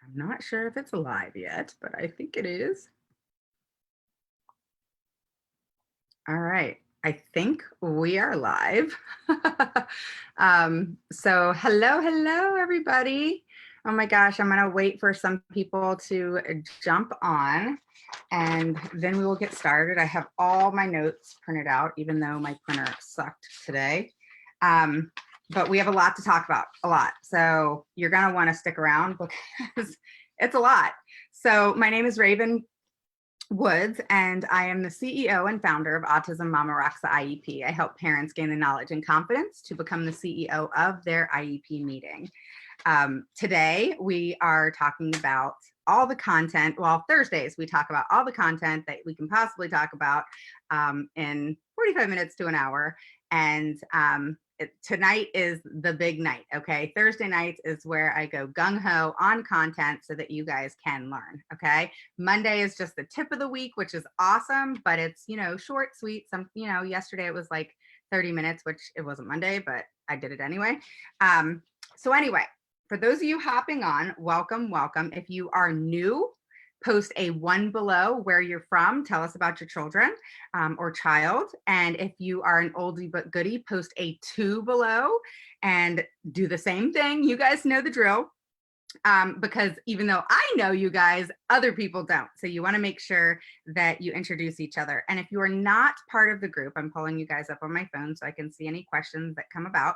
I'm not sure if it's live yet, but I think it is. All right. I think we are live. So hello, everybody. Oh my gosh, I'm gonna wait for some people to jump on and then we will get started. I have all my notes printed out, even though my printer sucked today. But we have a lot to talk about, a lot. So you're gonna wanna stick around because it's a lot. So my name is Raven Woods, and I am the CEO and founder of Autism Mama Rocks the IEP. I help parents gain the knowledge and confidence to become the CEO of their IEP meeting. Today, we are talking about all the content. Well, Thursdays, we talk about all the content that we can possibly talk about in 45 minutes to an hour. And tonight is the big night, okay? Thursday nights is where I go gung-ho on content so that you guys can learn, okay? Monday is just the tip of the week, which is awesome, but it's, short, sweet. Yesterday it was like 30 minutes, which it wasn't Monday, but I did it anyway. So anyway, for those of you hopping on, welcome. If you are new, post a 1 below where you're from. Tell us about your children or child. And if you are an oldie but goodie, post a 2 below and do the same thing. You guys know the drill. Because even though I know you guys, other people don't. So you want to make sure that you introduce each other. And if you are not part of the group, I'm pulling you guys up on my phone so I can see any questions that come about.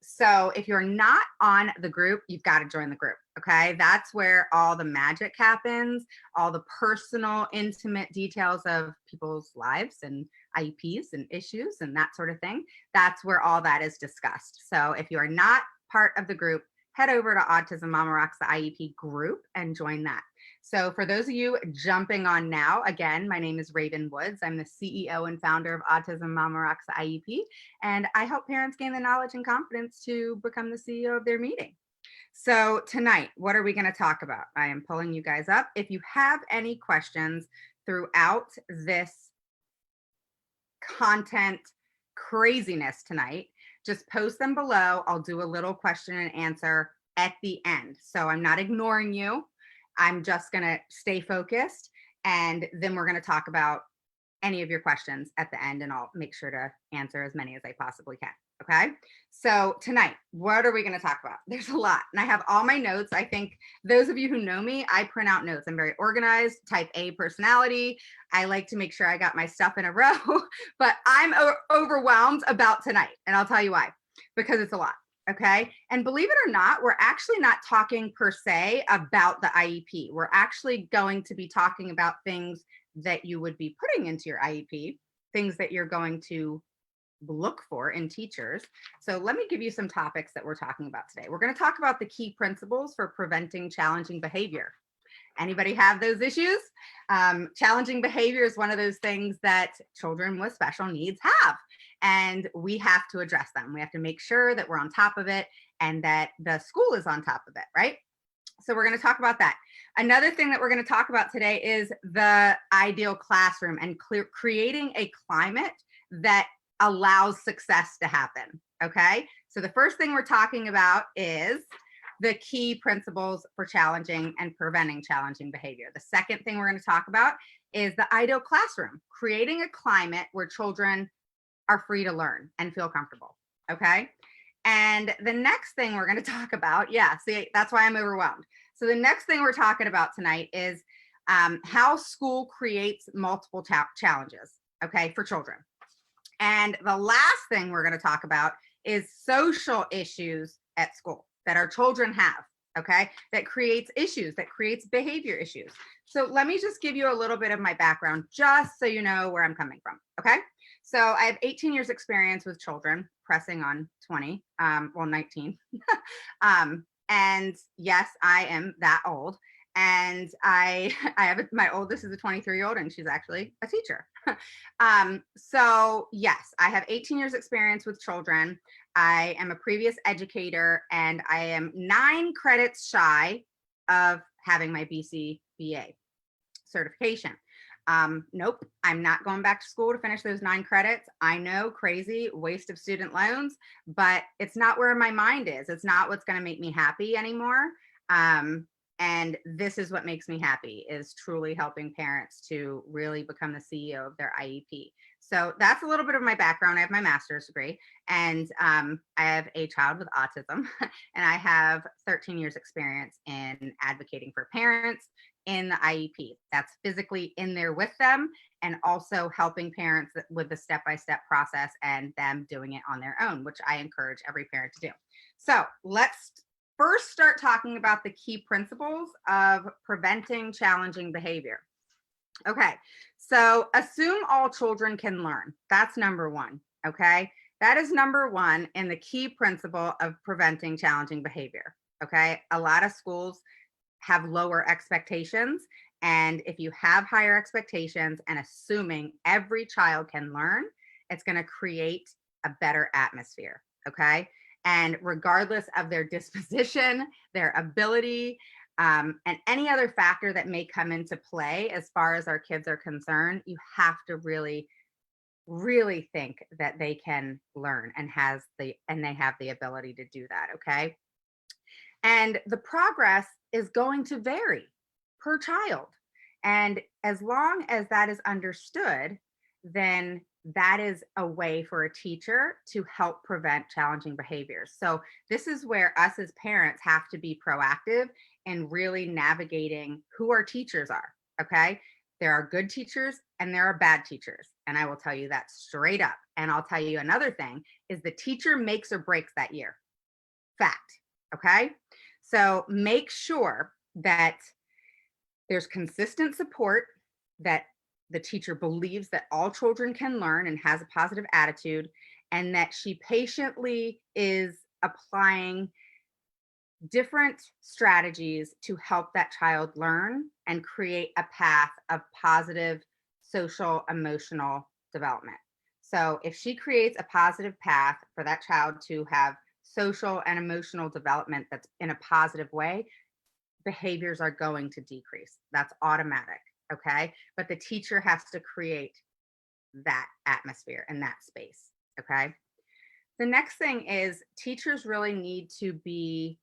So if you're not on the group, you've got to join the group. Okay, that's where all the magic happens, all the personal, intimate details of people's lives and IEPs and issues and that sort of thing. That's where all that is discussed. So if you are not part of the group, head over to Autism Mama Rocks the IEP group and join that. So for those of you jumping on now, again, my name is Raven Woods. I'm the CEO and founder of Autism Mama Rocks the IEP, and I help parents gain the knowledge and confidence to become the CEO of their meeting. So tonight, what are we going to talk about? I am pulling you guys up. If you have any questions throughout this content craziness tonight, just post them below. I'll do a little question and answer at the end. So I'm not ignoring you. I'm just going to stay focused. And then we're going to talk about any of your questions at the end, and I'll make sure to answer as many as I possibly can. Okay. So tonight, what are we going to talk about? There's a lot. And I have all my notes. I think those of you who know me, I print out notes. I'm very organized, type A personality. I like to make sure I got my stuff in a row, but I'm overwhelmed about tonight. And I'll tell you why, because it's a lot. Okay. And believe it or not, we're actually not talking per se about the IEP. We're actually going to be talking about things that you would be putting into your IEP, things that you're going to look for in teachers. So let me give you some topics that we're talking about today. We're going to talk about the key principles for preventing challenging behavior. Anybody have those issues? Challenging behavior is one of those things that children with special needs have, and we have to address them. We have to make sure that we're on top of it and that the school is on top of it, right? So we're going to talk about that. Another thing that we're going to talk about today is the ideal classroom and creating a climate that allows success to happen. Okay. So the first thing we're talking about is the key principles for challenging and preventing challenging behavior. The second thing we're going to talk about is the ideal classroom, creating a climate where children are free to learn and feel comfortable. Okay. And the next thing we're going to talk about, see, that's why I'm overwhelmed. So the next thing we're talking about tonight is how school creates multiple challenges, okay, for children. And the last thing we're going to talk about is social issues at school that our children have, okay, that creates issues, that creates behavior issues. So let me just give you a little bit of my background, just so you know where I'm coming from, okay? So I have 18 years experience with children, pressing on 20, 19. And yes, I am that old. And I have my oldest is a 23-year-old, and she's actually a teacher. So yes, I have 18 years experience with children. I am a previous educator, and I am 9 credits shy of having my BCBA certification. Nope, I'm not going back to school to finish those 9 credits. I know, crazy waste of student loans, but it's not where my mind is. It's not what's going to make me happy anymore. And this is what makes me happy, is truly helping parents to really become the CEO of their IEP. So that's a little bit of my background. I have my master's degree, and I have a child with autism, and I have 13 years experience in advocating for parents in the IEP. That's physically in there with them, and also helping parents with the step-by-step process and them doing it on their own, which I encourage every parent to do. So let's first start talking about the key principles of preventing challenging behavior. Okay, so assume all children can learn. That's number one. Okay, that is number one in the key principle of preventing challenging behavior. Okay, a lot of schools have lower expectations. And if you have higher expectations and assuming every child can learn, it's going to create a better atmosphere. Okay, and regardless of their disposition, their ability, and any other factor that may come into play as far as our kids are concerned, you have to really, really think that they can learn and they have the ability to do that. Okay. And the progress is going to vary per child. And as long as that is understood, then that is a way for a teacher to help prevent challenging behaviors. So, this is where us as parents have to be proactive in really navigating who our teachers are. Okay. There are good teachers and there are bad teachers. And I will tell you that straight up. And I'll tell you another thing is the teacher makes or breaks that year. Fact. Okay. So make sure that there's consistent support, that the teacher believes that all children can learn and has a positive attitude, and that she patiently is applying different strategies to help that child learn and create a path of positive social emotional development. So if she creates a positive path for that child to have social and emotional development that's in a positive way, behaviors are going to decrease. That's automatic. Okay. But the teacher has to create that atmosphere and that space. Okay. The next thing is teachers really need to be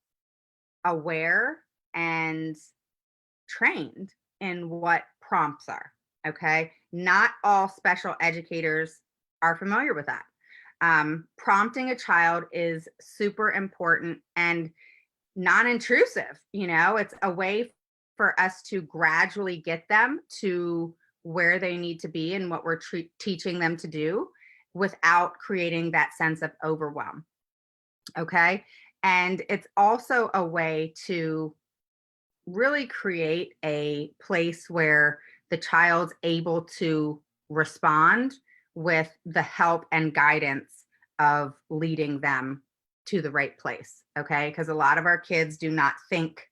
aware and trained in what prompts are. Okay. Not all special educators are familiar with that. Prompting a child is super important and non-intrusive. It's a way for us to gradually get them to where they need to be and what we're teaching them to do without creating that sense of overwhelm. Okay. And it's also a way to really create a place where the child's able to respond with the help and guidance of leading them to the right place. Okay. Because a lot of our kids do not think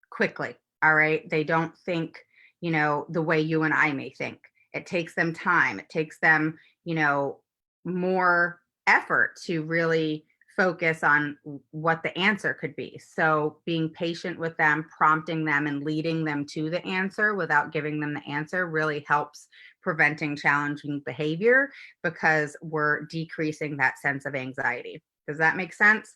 quickly. All right. They don't think, the way you and I may think. It takes them time. It takes them, more effort to really focus on what the answer could be. So being patient with them, prompting them and leading them to the answer without giving them the answer really helps preventing challenging behavior because we're decreasing that sense of anxiety. Does that make sense?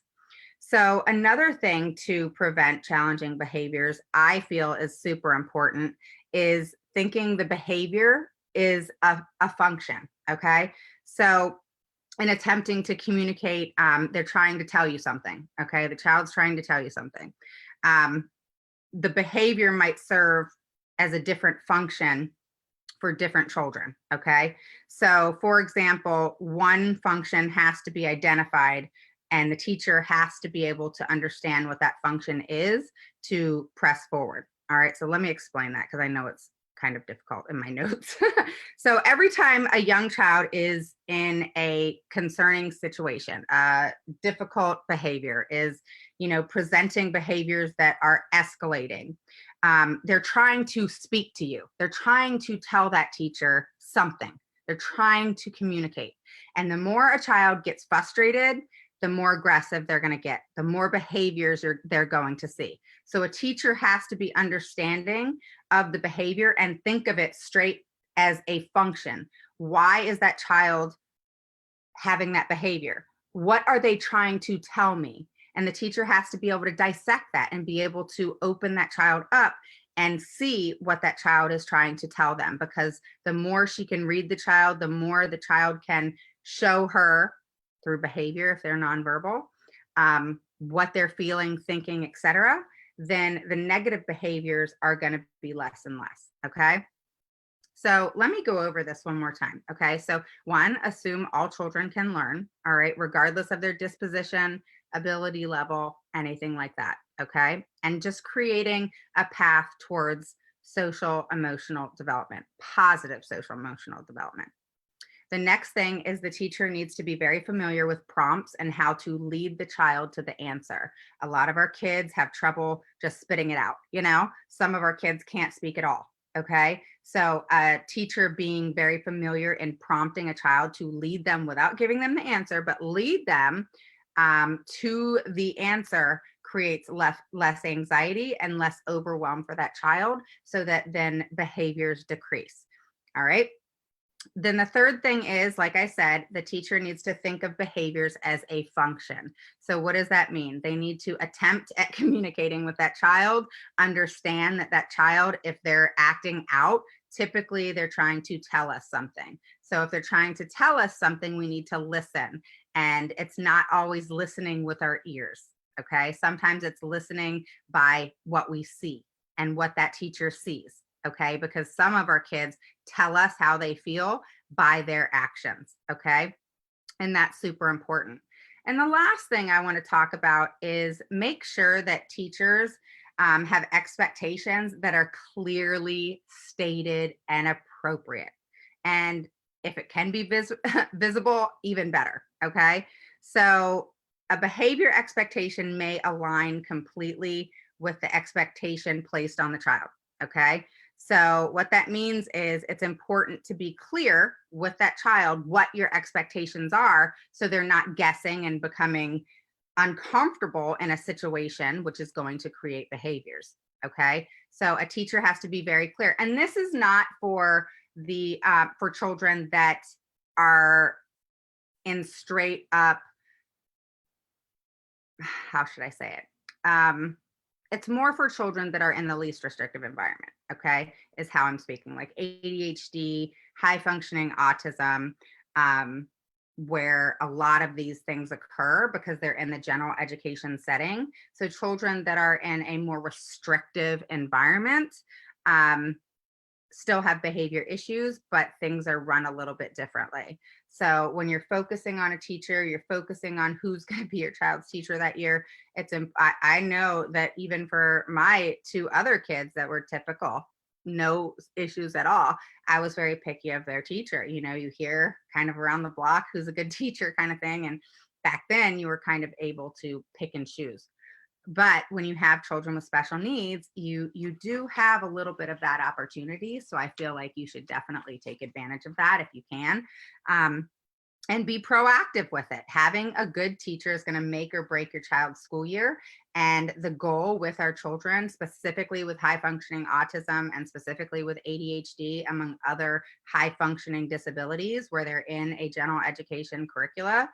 So another thing to prevent challenging behaviors, I feel is super important, is thinking the behavior is a function. Okay. So in attempting to communicate, they're trying to tell you something. Okay. The child's trying to tell you something. The behavior might serve as a different function for different children. Okay. So for example, one function has to be identified and the teacher has to be able to understand what that function is to press forward. All right. So let me explain that because I know it's kind of difficult in my notes. So every time a young child is in a concerning situation, difficult behavior is, presenting behaviors that are escalating. They're trying to speak to you. They're trying to tell that teacher something. They're trying to communicate. And the more a child gets frustrated, the more aggressive they're going to get, the more behaviors they're going to see. So a teacher has to be understanding of the behavior and think of it straight as a function. Why is that child having that behavior? What are they trying to tell me? And the teacher has to be able to dissect that and be able to open that child up and see what that child is trying to tell them. Because the more she can read the child, the more the child can show her through behavior, if they're nonverbal, what they're feeling, thinking, etc., then the negative behaviors are going to be less and less. Okay. So let me go over this one more time. Okay. So, one, assume all children can learn. All right. Regardless of their disposition, ability level, anything like that. Okay. And just creating a path towards social emotional development, positive social emotional development. The next thing is the teacher needs to be very familiar with prompts and how to lead the child to the answer. A lot of our kids have trouble just spitting it out. Some of our kids can't speak at all. Okay. So a teacher being very familiar in prompting a child to lead them without giving them the answer, but lead them to the answer creates less anxiety and less overwhelm for that child, so that then behaviors decrease. All right. Then the third thing is, like I said, the teacher needs to think of behaviors as a function. So what does that mean? They need to attempt at communicating with that child, understand that that child, if they're acting out, typically they're trying to tell us something. So if they're trying to tell us something, we need to listen. And it's not always listening with our ears. Okay. Sometimes it's listening by what we see and what that teacher sees. Okay. Because some of our kids tell us how they feel by their actions. Okay. And that's super important. And the last thing I want to talk about is make sure that teachers have expectations that are clearly stated and appropriate. And if it can be visible, even better. Okay. So a behavior expectation may align completely with the expectation placed on the child. Okay. So what that means is it's important to be clear with that child what your expectations are, so they're not guessing and becoming uncomfortable in a situation, which is going to create behaviors. Okay. So a teacher has to be very clear. And this is not for the for children that are in straight up, how should I say it? It's more for children that are in the least restrictive environment. Okay, is how I'm speaking, like ADHD, high functioning autism, where a lot of these things occur because they're in the general education setting. So children that are in a more restrictive environment still have behavior issues, but things are run a little bit differently. So when you're focusing on a teacher, you're focusing on who's going to be your child's teacher that year. I know that even for my two other kids that were typical, no issues at all, I was very picky of their teacher. You hear kind of around the block who's a good teacher kind of thing. And back then you were kind of able to pick and choose. But when you have children with special needs, you do have a little bit of that opportunity. So I feel like you should definitely take advantage of that if you can. And be proactive with it. Having a good teacher is going to make or break your child's school year. And the goal with our children, specifically with high functioning autism and specifically with ADHD, among other high functioning disabilities where they're in a general education curricula,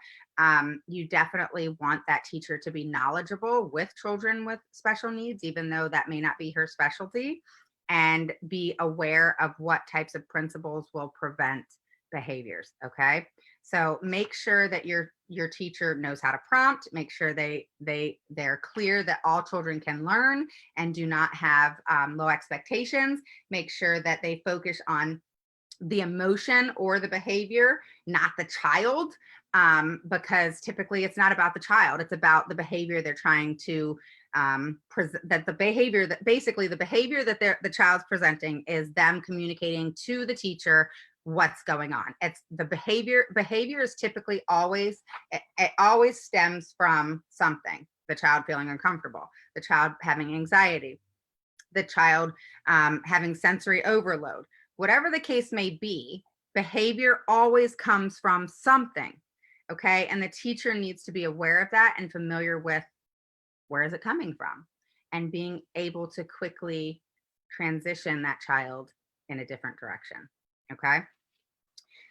you definitely want that teacher to be knowledgeable with children with special needs, even though that may not be her specialty, and be aware of what types of principles will prevent behaviors. Okay. So make sure that your teacher knows how to prompt, make sure they're clear that all children can learn and do not have low expectations. Make sure that they focus on the emotion or the behavior, not the child, because typically it's not about the child, it's about the behavior they're trying to that the behavior that the child's presenting is them communicating to the teacher what's going on. It's the behavior is typically it always stems from something: the child feeling uncomfortable, the child having anxiety, the child having sensory overload. Whatever the case may be, behavior always comes from something. Okay. And the teacher needs to be aware of that and familiar with where is it coming from, and being able to quickly transition that child in a different direction. Okay.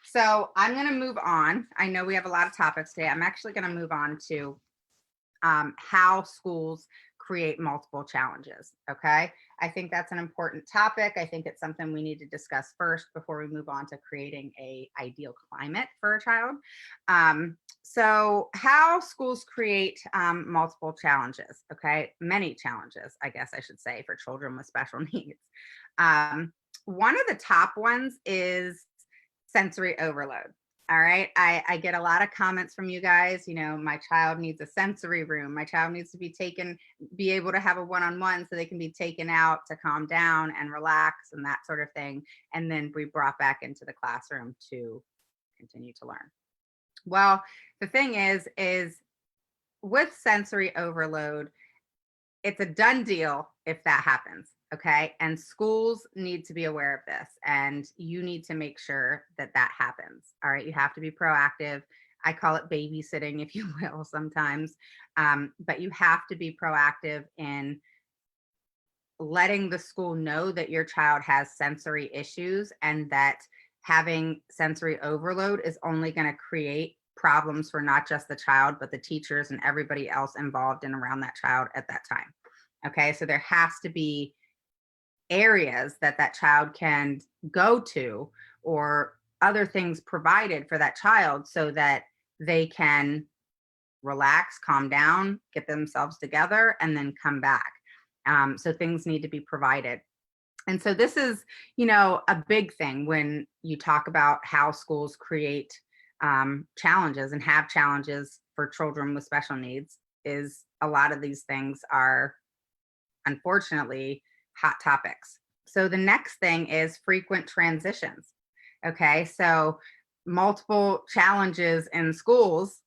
So I'm going to move on. I know we have a lot of topics today. I'm actually going to move on to how schools create multiple challenges. Okay. I think that's an important topic. I think it's something we need to discuss first before we move on to creating a ideal climate for a child. So how schools create multiple challenges. Okay. Many challenges, I guess I should say, for children with special needs. One of the top ones is sensory overload. All right. I get a lot of comments from you guys. My child needs a sensory room. My child needs to be able to have a one-on-one so they can be taken out to calm down and relax and that sort of thing. And then be brought back into the classroom to continue to learn. Well, the thing is with sensory overload, it's a done deal if that happens. Okay. And schools need to be aware of this, and you need to make sure that that happens. All right. You have to be proactive. I call it babysitting, if you will, sometimes. But you have to be proactive in letting the school know that your child has sensory issues and that having sensory overload is only going to create problems for not just the child, but the teachers and everybody else involved and around that child at that time. Okay. So there has to be areas that that child can go to, or other things provided for that child so that they can relax, calm down, get themselves together, and then come back. So things need to be provided. And so this is, a big thing when you talk about how schools create challenges and have challenges for children with special needs. Is a lot of these things are unfortunately hot topics. So the next thing is frequent transitions. Okay, so multiple challenges in schools,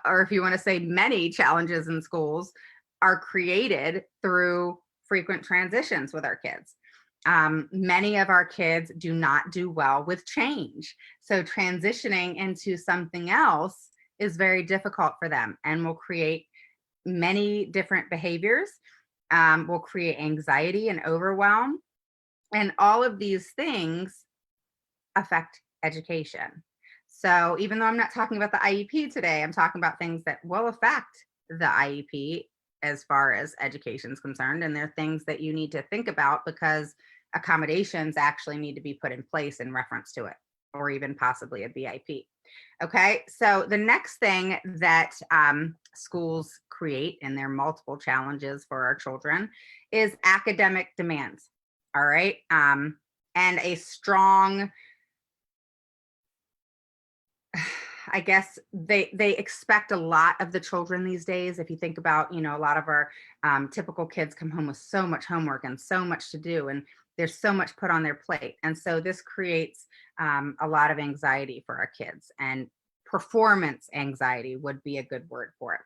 or if you want to say many challenges in schools, are created through frequent transitions with our kids. Many of our kids do not do well with change. So transitioning into something else is very difficult for them and will create many different behaviors, will create anxiety and overwhelm. And all of these things affect education. So even though I'm not talking about the IEP today, I'm talking about things that will affect the IEP as far as education is concerned. And they're things that you need to think about because accommodations actually need to be put in place in reference to it, or even possibly a BIP. Okay, so the next thing that schools create in their multiple challenges for our children is academic demands. All right, and a strong, I guess they expect a lot of the children these days. If you think about, a lot of our typical kids come home with so much homework and so much to do, and there's so much put on their plate. And so this creates a lot of anxiety for our kids, and performance anxiety would be a good word for it.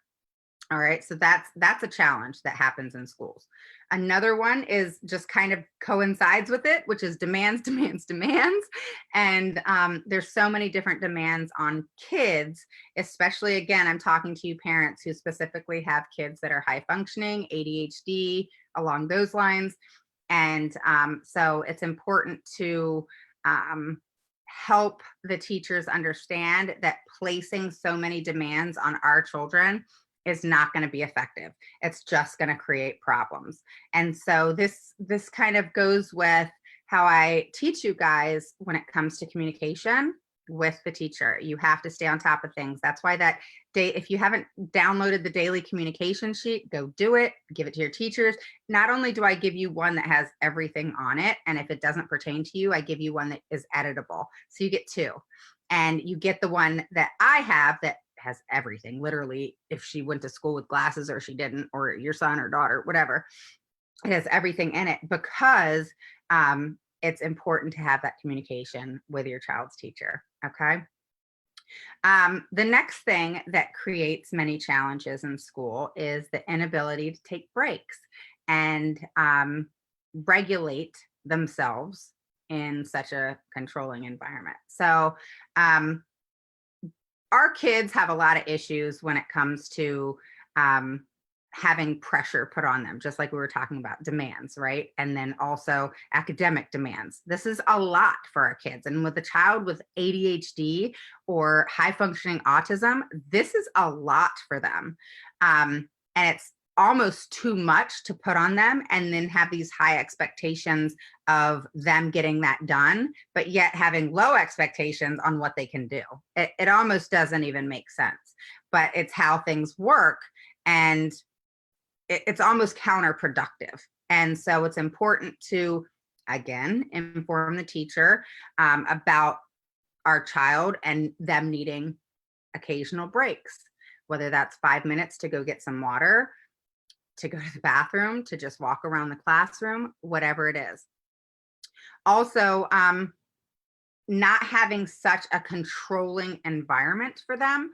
All right, so that's a challenge that happens in schools. Another one is just kind of coincides with it, which is demands, demands, demands. And there's so many different demands on kids, especially, again, I'm talking to you parents who specifically have kids that are high functioning, ADHD, along those lines. And so it's important to help the teachers understand that placing so many demands on our children is not going to be effective. It's just going to create problems. And so this kind of goes with how I teach you guys when it comes to communication with the teacher. You have to stay on top of things. That's why that day, if you haven't downloaded the daily communication sheet, go do it, give it to your teachers. Not only do I give you one that has everything on it, and if it doesn't pertain to you, I give you one that is editable. So you get two. And you get the one that I have that has everything, literally, if she went to school with glasses or she didn't, or your son or daughter, whatever, it has everything in it because it's important to have that communication with your child's teacher. Okay. The next thing that creates many challenges in school is the inability to take breaks and regulate themselves in such a controlling environment. So our kids have a lot of issues when it comes to having pressure put on them, just like we were talking about demands, right? And then also academic demands. This is a lot for our kids. And with a child with ADHD or high functioning autism, this is a lot for them. And it's almost too much to put on them and then have these high expectations of them getting that done, but yet having low expectations on what they can do. It almost doesn't even make sense, but it's how things work. And it's almost counterproductive. And so it's important to, again, inform the teacher about our child and them needing occasional breaks, whether that's 5 minutes to go get some water, to go to the bathroom, to just walk around the classroom, whatever it is. Also, not having such a controlling environment for them,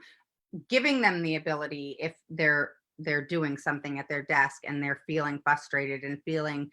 giving them the ability, if they're doing something at their desk and they're feeling frustrated and feeling,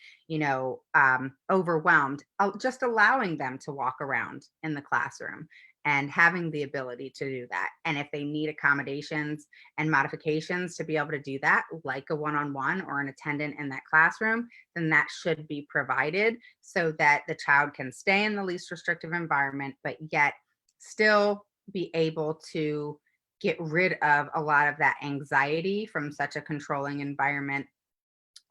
overwhelmed, just allowing them to walk around in the classroom and having the ability to do that. And if they need accommodations and modifications to be able to do that, like a one-on-one or an attendant in that classroom, then that should be provided so that the child can stay in the least restrictive environment, but yet still be able to get rid of a lot of that anxiety from such a controlling environment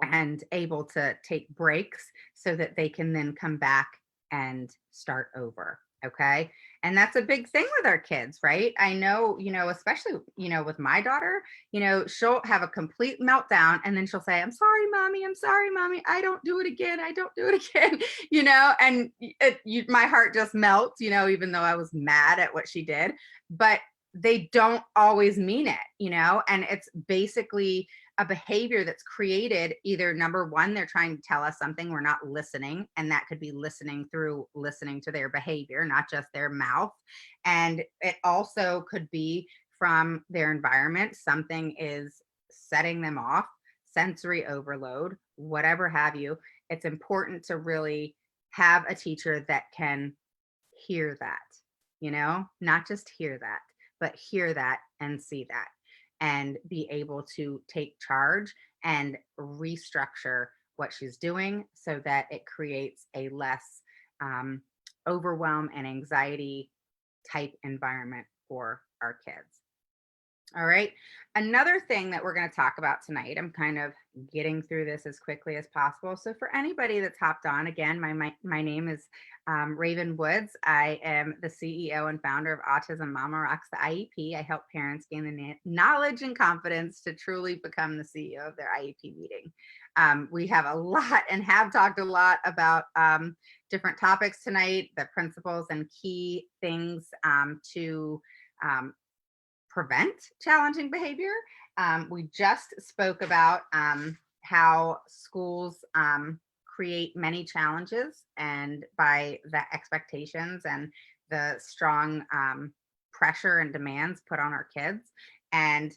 and able to take breaks so that they can then come back and start over. Okay. And that's a big thing with our kids, right? I know, especially, with my daughter, she'll have a complete meltdown and then she'll say, I'm sorry, mommy. I'm sorry, mommy. I don't do it again. I don't do it again, and my heart just melts, even though I was mad at what she did. But they don't always mean it, and it's basically a behavior that's created. Either number one, they're trying to tell us something, we're not listening, and that could be listening to their behavior, not just their mouth. And it also could be from their environment. Something is setting them off, sensory overload, whatever have you. It's important to really have a teacher that can hear that, not just hear that, but hear that and see that and be able to take charge and restructure what she's doing so that it creates a less overwhelm and anxiety type environment for our kids. All right. Another thing that we're going to talk about tonight, I'm kind of getting through this as quickly as possible. So for anybody that's hopped on, again, my name is Raven Woods. I am the CEO and founder of Autism Mama Rocks the IEP. I help parents gain the knowledge and confidence to truly become the CEO of their IEP meeting. We have a lot and have talked a lot about different topics tonight, the principles and key things to prevent challenging behavior. We just spoke about how schools create many challenges, and by the expectations and the strong pressure and demands put on our kids. And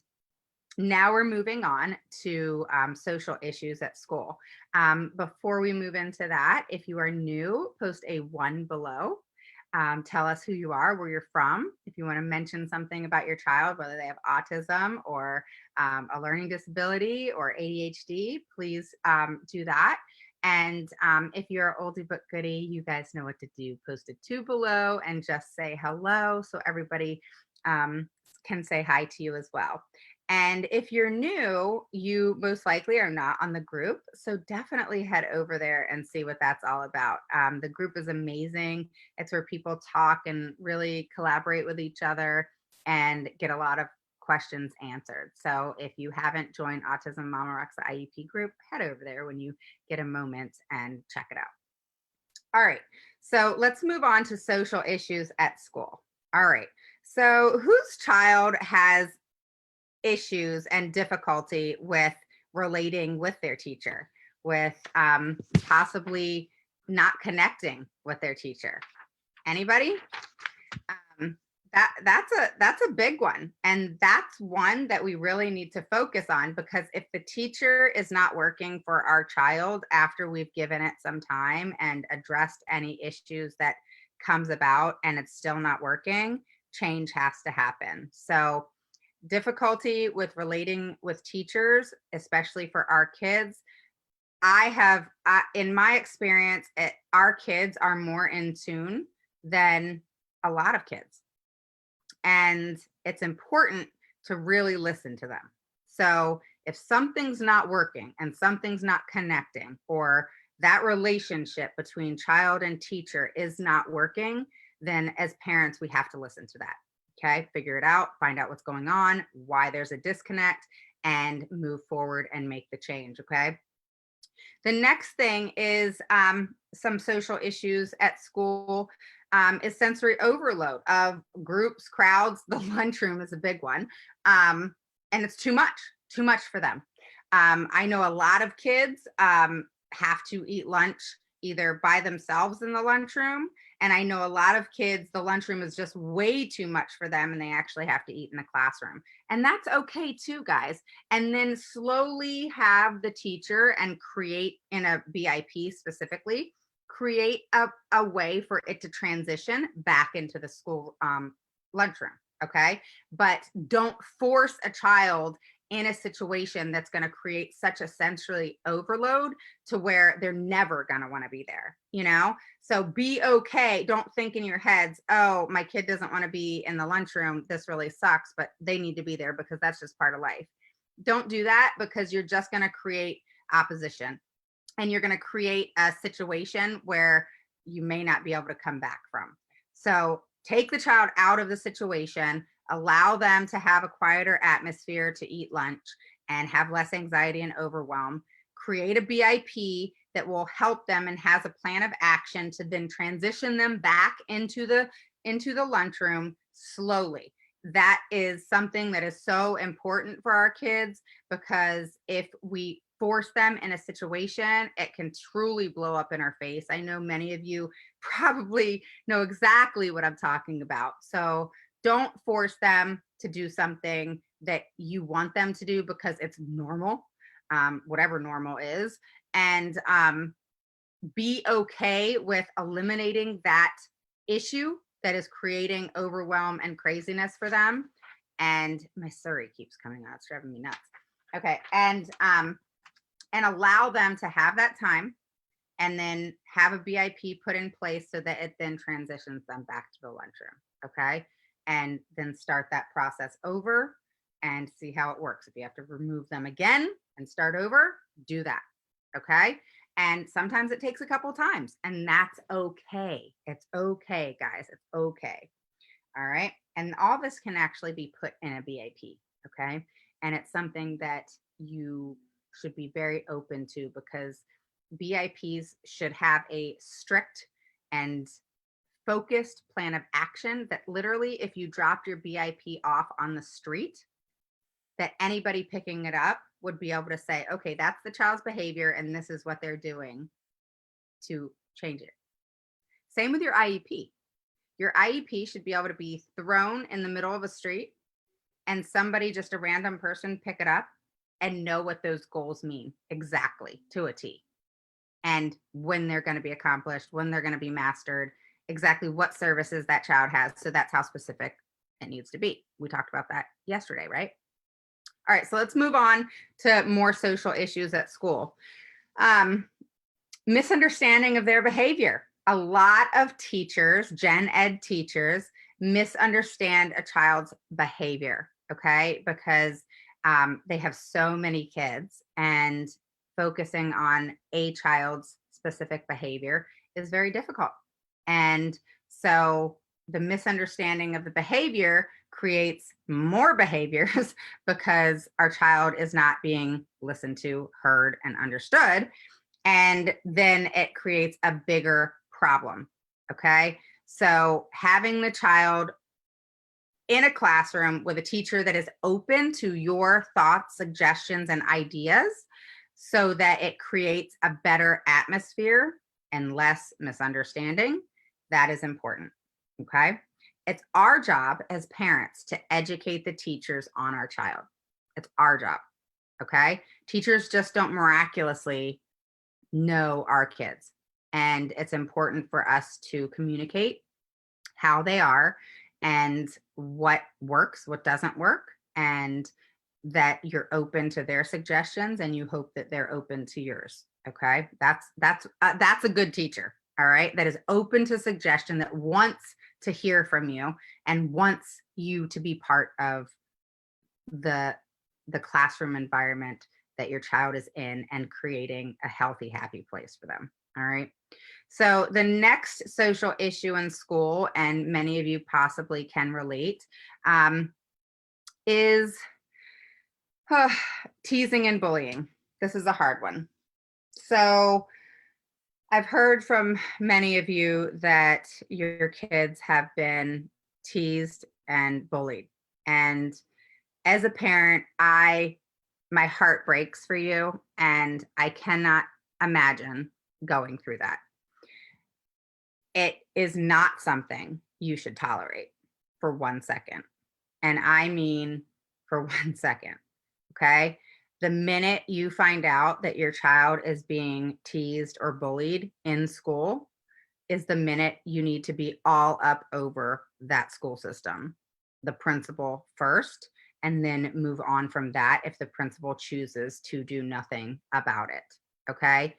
now we're moving on to social issues at school. Before we move into that, if you are new, post a 1 below. Tell us who you are, where you're from. If you want to mention something about your child, whether they have autism or a learning disability or ADHD, please do that. And if you're an oldie but goodie, you guys know what to do. Post a 2 below and just say hello so everybody can say hi to you as well. And if you're new, you most likely are not on the group. So definitely head over there and see what that's all about. The group is amazing. It's where people talk and really collaborate with each other and get a lot of questions answered. So if you haven't joined Autism Mama Rocks the IEP group, head over there when you get a moment and check it out. All right. So let's move on to social issues at school. All right. So whose child has issues and difficulty with relating with their teacher, with possibly not connecting with their teacher? Anybody? That's a big one, and that's one that we really need to focus on, because if the teacher is not working for our child after we've given it some time and addressed any issues that comes about and it's still not working, change has to happen. So difficulty with relating with teachers, especially for our kids. I have, in my experience, our kids are more in tune than a lot of kids. And it's important to really listen to them. So if something's not working and something's not connecting, or that relationship between child and teacher is not working, then as parents, we have to listen to that. Okay. Figure it out, find out what's going on, why there's a disconnect, and move forward and make the change. Okay. The next thing is some social issues at school, is sensory overload of groups, crowds. The lunchroom is a big one. And it's too much for them. I know a lot of kids have to eat lunch either by themselves in the lunchroom. And I know a lot of kids, the lunchroom is just way too much for them and they actually have to eat in the classroom. And that's okay too, guys. And then slowly have the teacher and create in a BIP specifically, create a way for it to transition back into the school lunchroom. Okay. But don't force a child in a situation that's going to create such a sensory overload to where they're never going to want to be there, you know? So be okay. Don't think in your heads, oh, my kid doesn't want to be in the lunchroom. This really sucks, but they need to be there because that's just part of life. Don't do that, because you're just going to create opposition and you're going to create a situation where you may not be able to come back from. So take the child out of the situation, allow them to have a quieter atmosphere to eat lunch and have less anxiety and overwhelm. Create a BIP that will help them and has a plan of action to then transition them back into the lunchroom slowly. That is something that is so important for our kids, because if we force them in a situation, it can truly blow up in our face. I know many of you probably know exactly what I'm talking about. So don't force them to do something that you want them to do because it's normal, whatever normal is. And be okay with eliminating that issue that is creating overwhelm and craziness for them. And my Surrey keeps coming out, it's driving me nuts. Okay. And allow them to have that time, and then have a BIP put in place so that it then transitions them back to the lunchroom. Okay. And then start that process over and see how it works. If you have to remove them again and start over, do that. Okay. And sometimes it takes a couple times, and that's okay. It's okay, guys. It's okay. All right. And all this can actually be put in a BIP. Okay. And it's something that you should be very open to, because BIPs should have a strict and focused plan of action that literally, if you dropped your BIP off on the street, that anybody picking it up would be able to say, okay, that's the child's behavior and this is what they're doing to change it. Same with your IEP. Your IEP should be able to be thrown in the middle of a street and somebody, just a random person, pick it up and know what those goals mean exactly to a T, and when they're going to be accomplished, when they're going to be mastered, exactly what services that child has. So that's how specific it needs to be. We talked about that yesterday, right? All right, so let's move on to more social issues at school. Misunderstanding of their behavior. A lot of teachers, gen ed teachers, misunderstand a child's behavior, okay? Because they have so many kids, and focusing on a child's specific behavior is very difficult. And so the misunderstanding of the behavior creates more behaviors because our child is not being listened to, heard, and understood. And then it creates a bigger problem. Okay. So having the child in a classroom with a teacher that is open to your thoughts, suggestions, and ideas, so that it creates a better atmosphere and less misunderstanding, that is important. Okay. It's our job as parents to educate the teachers on our child. It's our job. Okay. Teachers just don't miraculously know our kids. And it's important for us to communicate how they are and what works, what doesn't work, and that you're open to their suggestions and you hope that they're open to yours. Okay, that's a good teacher. All right, that is open to suggestion, that wants to hear from you and wants you to be part of the the classroom environment that your child is in and creating a healthy, happy place for them. All right. So the next social issue in school, and many of you possibly can relate, is uh, teasing and bullying. This is a hard one. So I've heard from many of you that your kids have been teased and bullied. And as a parent, my heart breaks for you, and I cannot imagine going through that. It is not something you should tolerate for 1 second. And I mean for 1 second. Okay. The minute you find out that your child is being teased or bullied in school is the minute you need to be all up over that school system, the principal first, and then move on from that if the principal chooses to do nothing about it. Okay.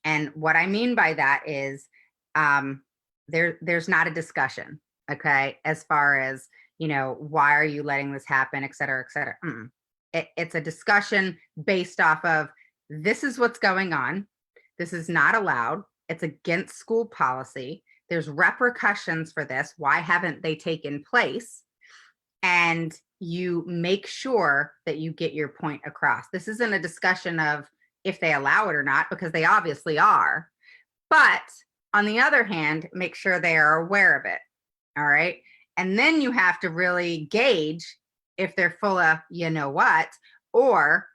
And what I mean by that is um, there's not a discussion. Okay. As far as, why are you letting this happen, et cetera, et cetera. It's a discussion based off of, this is what's going on. This is not allowed. It's against school policy. There's repercussions for this. Why haven't they taken place? And you make sure that you get your point across. This isn't a discussion of if they allow it or not, because they obviously are. But on the other hand, make sure they are aware of it. All right. And then you have to really gauge if they're full of you know what, or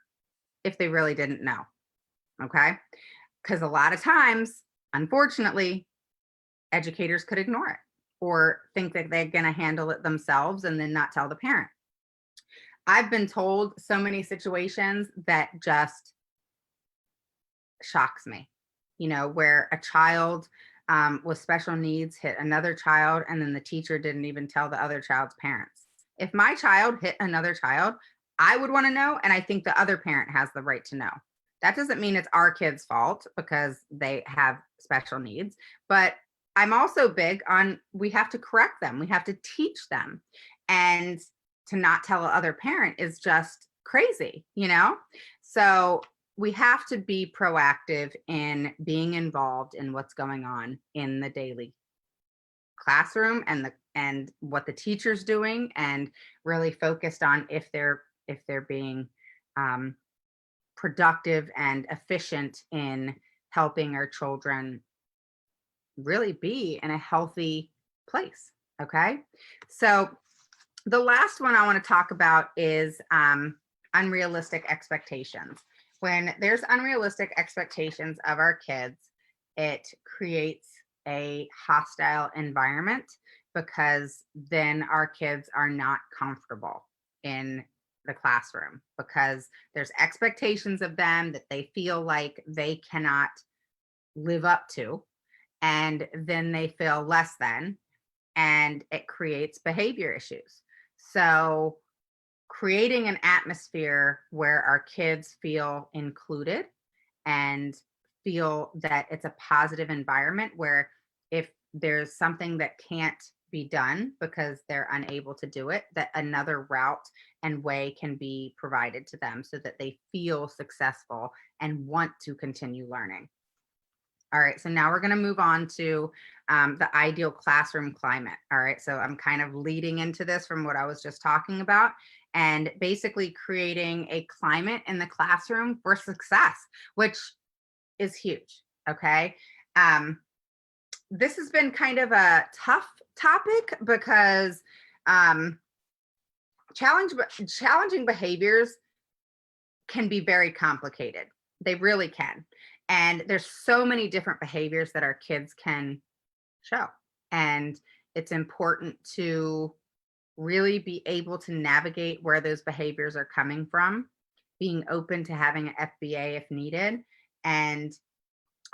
if they really didn't know. Okay. Because a lot of times, unfortunately, educators could ignore it or think that they're going to handle it themselves and then not tell the parent. I've been told so many situations that just shocks me, where a child with special needs hit another child and then the teacher didn't even tell the other child's parents. If my child hit another child, I would want to know, and I think the other parent has the right to know. That doesn't mean it's our kid's fault because they have special needs, but I'm also big on, we have to correct them. We have to teach them. And to not tell other parent is just crazy, So we have to be proactive in being involved in what's going on in the daily classroom and what the teacher's doing, and really focused on if they're being productive and efficient in helping our children really be in a healthy place. Okay. So the last one I want to talk about is unrealistic expectations. When there's unrealistic expectations of our kids, it creates a hostile environment, because then our kids are not comfortable in the classroom because there's expectations of them that they feel like they cannot live up to, and then they feel less than, and it creates behavior issues. So creating an atmosphere where our kids feel included and feel that it's a positive environment, where if there's something that can't be done because they're unable to do it, that another route and way can be provided to them so that they feel successful and want to continue learning. All right, so now we're going to move on to the ideal classroom climate. All right, so I'm kind of leading into this from what I was just talking about, and basically creating a climate in the classroom for success, which is huge. Okay. This has been kind of a tough topic because challenging behaviors can be very complicated. They really can. And there's so many different behaviors that our kids can show. And it's important to really be able to navigate where those behaviors are coming from, being open to having an FBA if needed, and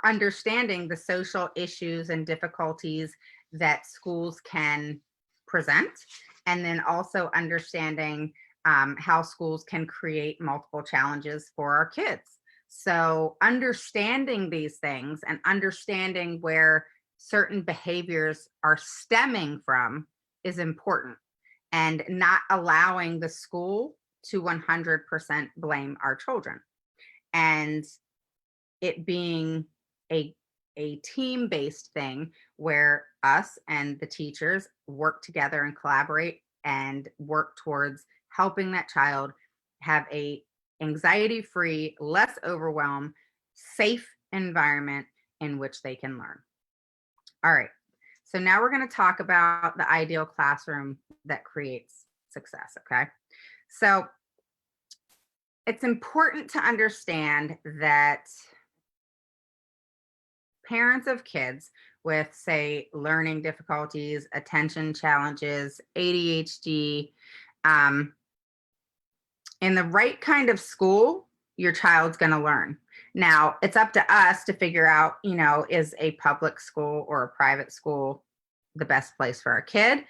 understanding the social issues and difficulties that schools can present, and then also understanding how schools can create multiple challenges for our kids. So, understanding these things and understanding where certain behaviors are stemming from is important, and not allowing the school to 100% blame our children, and it being a team based thing where us and the teachers work together and collaborate and work towards helping that child have a anxiety free, less overwhelmed, safe environment in which they can learn. All right, so now we're going to talk about the ideal classroom that creates success. Okay, so it's important to understand that parents of kids with, say, learning difficulties, attention challenges, ADHD, um, in the right kind of school, your child's going to learn. Now, it's up to us to figure out, is a public school or a private school the best place for a kid?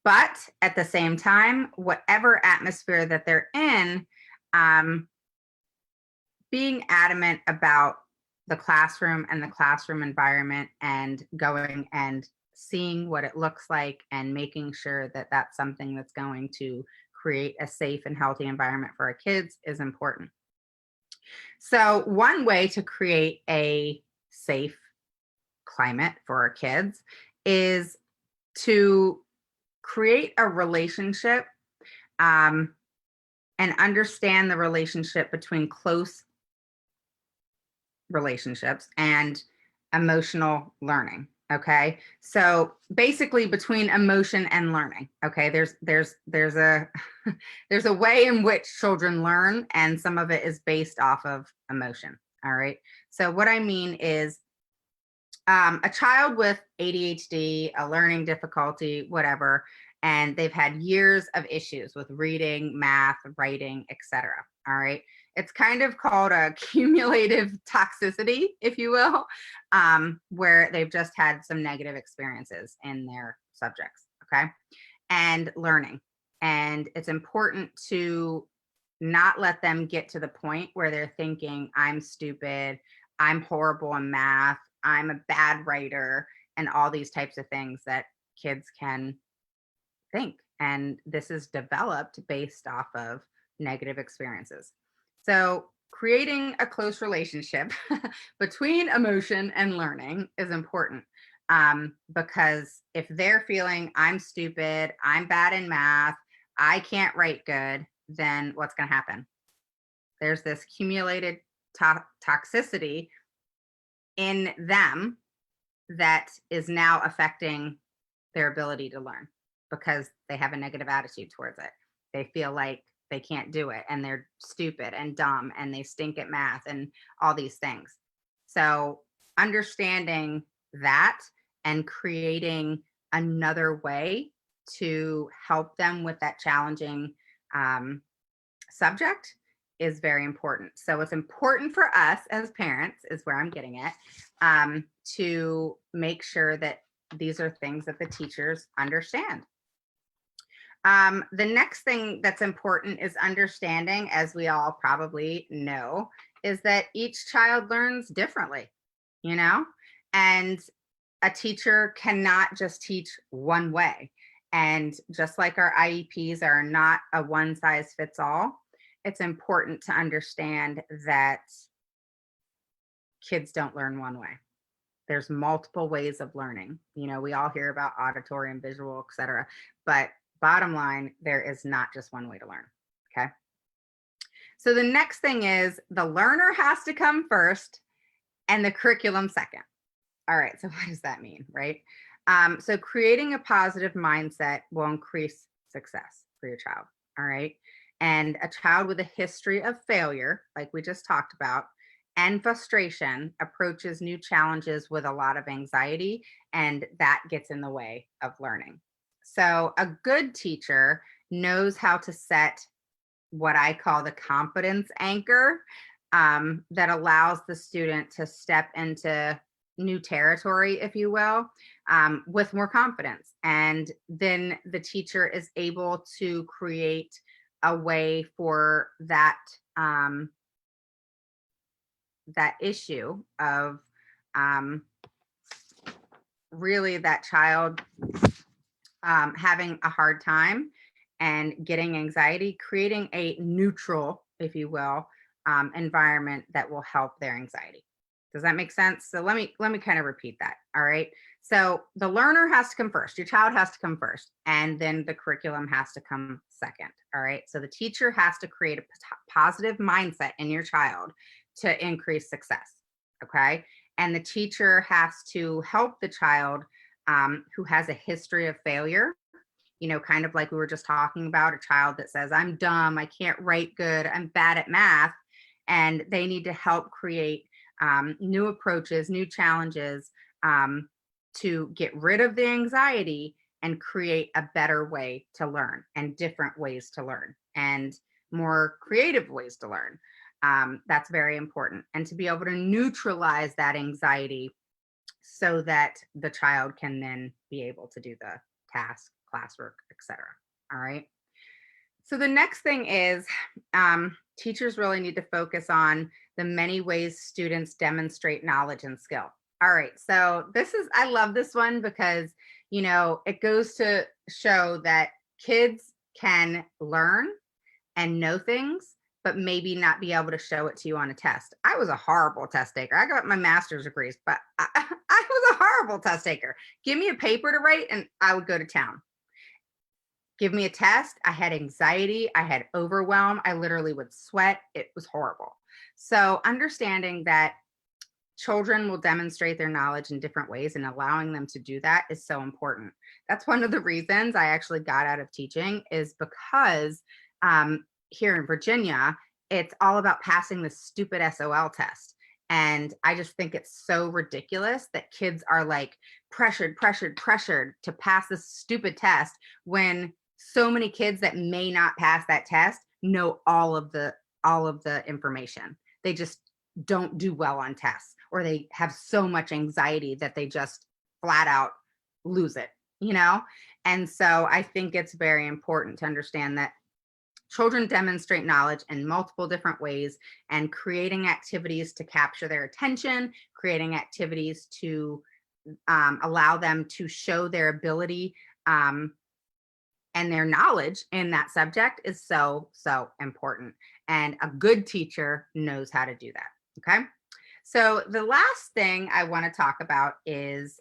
But at the same time, whatever atmosphere that they're in, um, being adamant about the classroom and the classroom environment and going and seeing what it looks like and making sure that that's something that's going to create a safe and healthy environment for our kids is important. So, one way to create a safe climate for our kids is to create a relationship, um, and understand the relationship between close relationships and emotional learning. Okay, so basically between emotion and learning. Okay, there's a there's a way in which children learn, and some of it is based off of emotion. All right, so what I mean is, a child with ADHD, a learning difficulty, whatever, and they've had years of issues with reading, math, writing, etc. All right. It's kind of called a cumulative toxicity, if you will, where they've just had some negative experiences in their subjects. Okay. And learning. And it's important to not let them get to the point where they're thinking, I'm stupid, I'm horrible in math, I'm a bad writer, and all these types of things that kids can think. And this is developed based off of negative experiences. So, creating a close relationship between emotion and learning is important, because if they're feeling, I'm stupid, I'm bad in math, I can't write good, then what's going to happen? There's this accumulated toxicity in them that is now affecting their ability to learn because they have a negative attitude towards it. They feel like they can't do it and they're stupid and dumb and they stink at math and all these things. So, understanding that and creating another way to help them with that challenging subject is very important. So, it's important for us as parents, is where I'm getting at, to make sure that these are things that the teachers understand. The next thing that's important is understanding, as we all probably know, is that each child learns differently, you know, and a teacher cannot just teach one way. And just like our IEPs are not a one size fits all, it's important to understand that kids don't learn one way. There's multiple ways of learning. We all hear about auditory and visual, et cetera. But bottom line, there is not just one way to learn. Okay. So the next thing is the learner has to come first and the curriculum second. All right. So what does that mean? Right. So creating a positive mindset will increase success for your child. All right. And a child with a history of failure, like we just talked about, and frustration approaches new challenges with a lot of anxiety, and that gets in the way of learning. So, a good teacher knows how to set what I call the confidence anchor, that allows the student to step into new territory, if you will, with more confidence. And then the teacher is able to create a way for that that issue of um, really that child having a hard time and getting anxiety, creating a neutral, if you will, environment that will help their anxiety. Does that make sense? So let me kind of repeat that. All right. So the learner has to come first. Your child has to come first, and then the curriculum has to come second. All right. So the teacher has to create a positive mindset in your child to increase success. Okay. And the teacher has to help the child who has a history of failure, kind of like we were just talking about, a child that says, I'm dumb, I can't write good, I'm bad at math. And they need to help create new approaches, new challenges to get rid of the anxiety and create a better way to learn and different ways to learn and more creative ways to learn. That's very important. And to be able to neutralize that anxiety so that the child can then be able to do the task, classwork, etc. All right. So the next thing is teachers really need to focus on the many ways students demonstrate knowledge and skill. All right. So I love this one because, it goes to show that kids can learn and know things, but maybe not be able to show it to you on a test. I was a horrible test taker. I got my master's degrees, but I was a horrible test taker. Give me a paper to write and I would go to town. Give me a test. I had anxiety. I had overwhelm. I literally would sweat. It was horrible. So understanding that children will demonstrate their knowledge in different ways and allowing them to do that is so important. That's one of the reasons I actually got out of teaching, is because here in Virginia, it's all about passing the stupid SOL test. And I just think it's so ridiculous that kids are like pressured to pass this stupid test when so many kids that may not pass that test know all of the information. They just don't do well on tests, or they have so much anxiety that they just flat out lose it, And so I think it's very important to understand that children demonstrate knowledge in multiple different ways, and creating activities to capture their attention, creating activities to allow them to show their ability and their knowledge in that subject is so, so important. And a good teacher knows how to do that. Okay. So the last thing I want to talk about is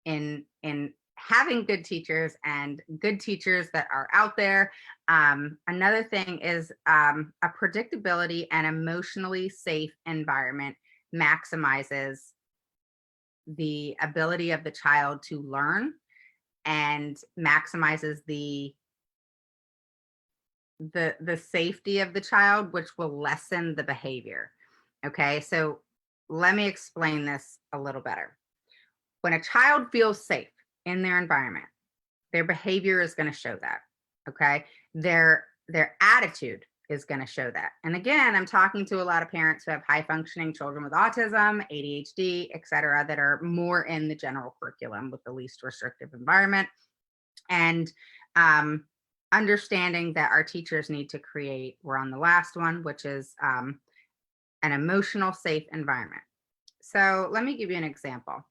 in having good teachers and good teachers that are out there. Another thing is a predictability and emotionally safe environment maximizes the ability of the child to learn and maximizes the safety of the child, which will lessen the behavior. Okay, so let me explain this a little better. When a child feels safe in their environment, their behavior is going to show that. Okay, their attitude is going to show that. And again, I'm talking to a lot of parents who have high functioning children with autism, ADHD, et cetera, that are more in the general curriculum with the least restrictive environment. And understanding that our teachers need to create, we're on the last one, which is an emotional safe environment. So let me give you an example.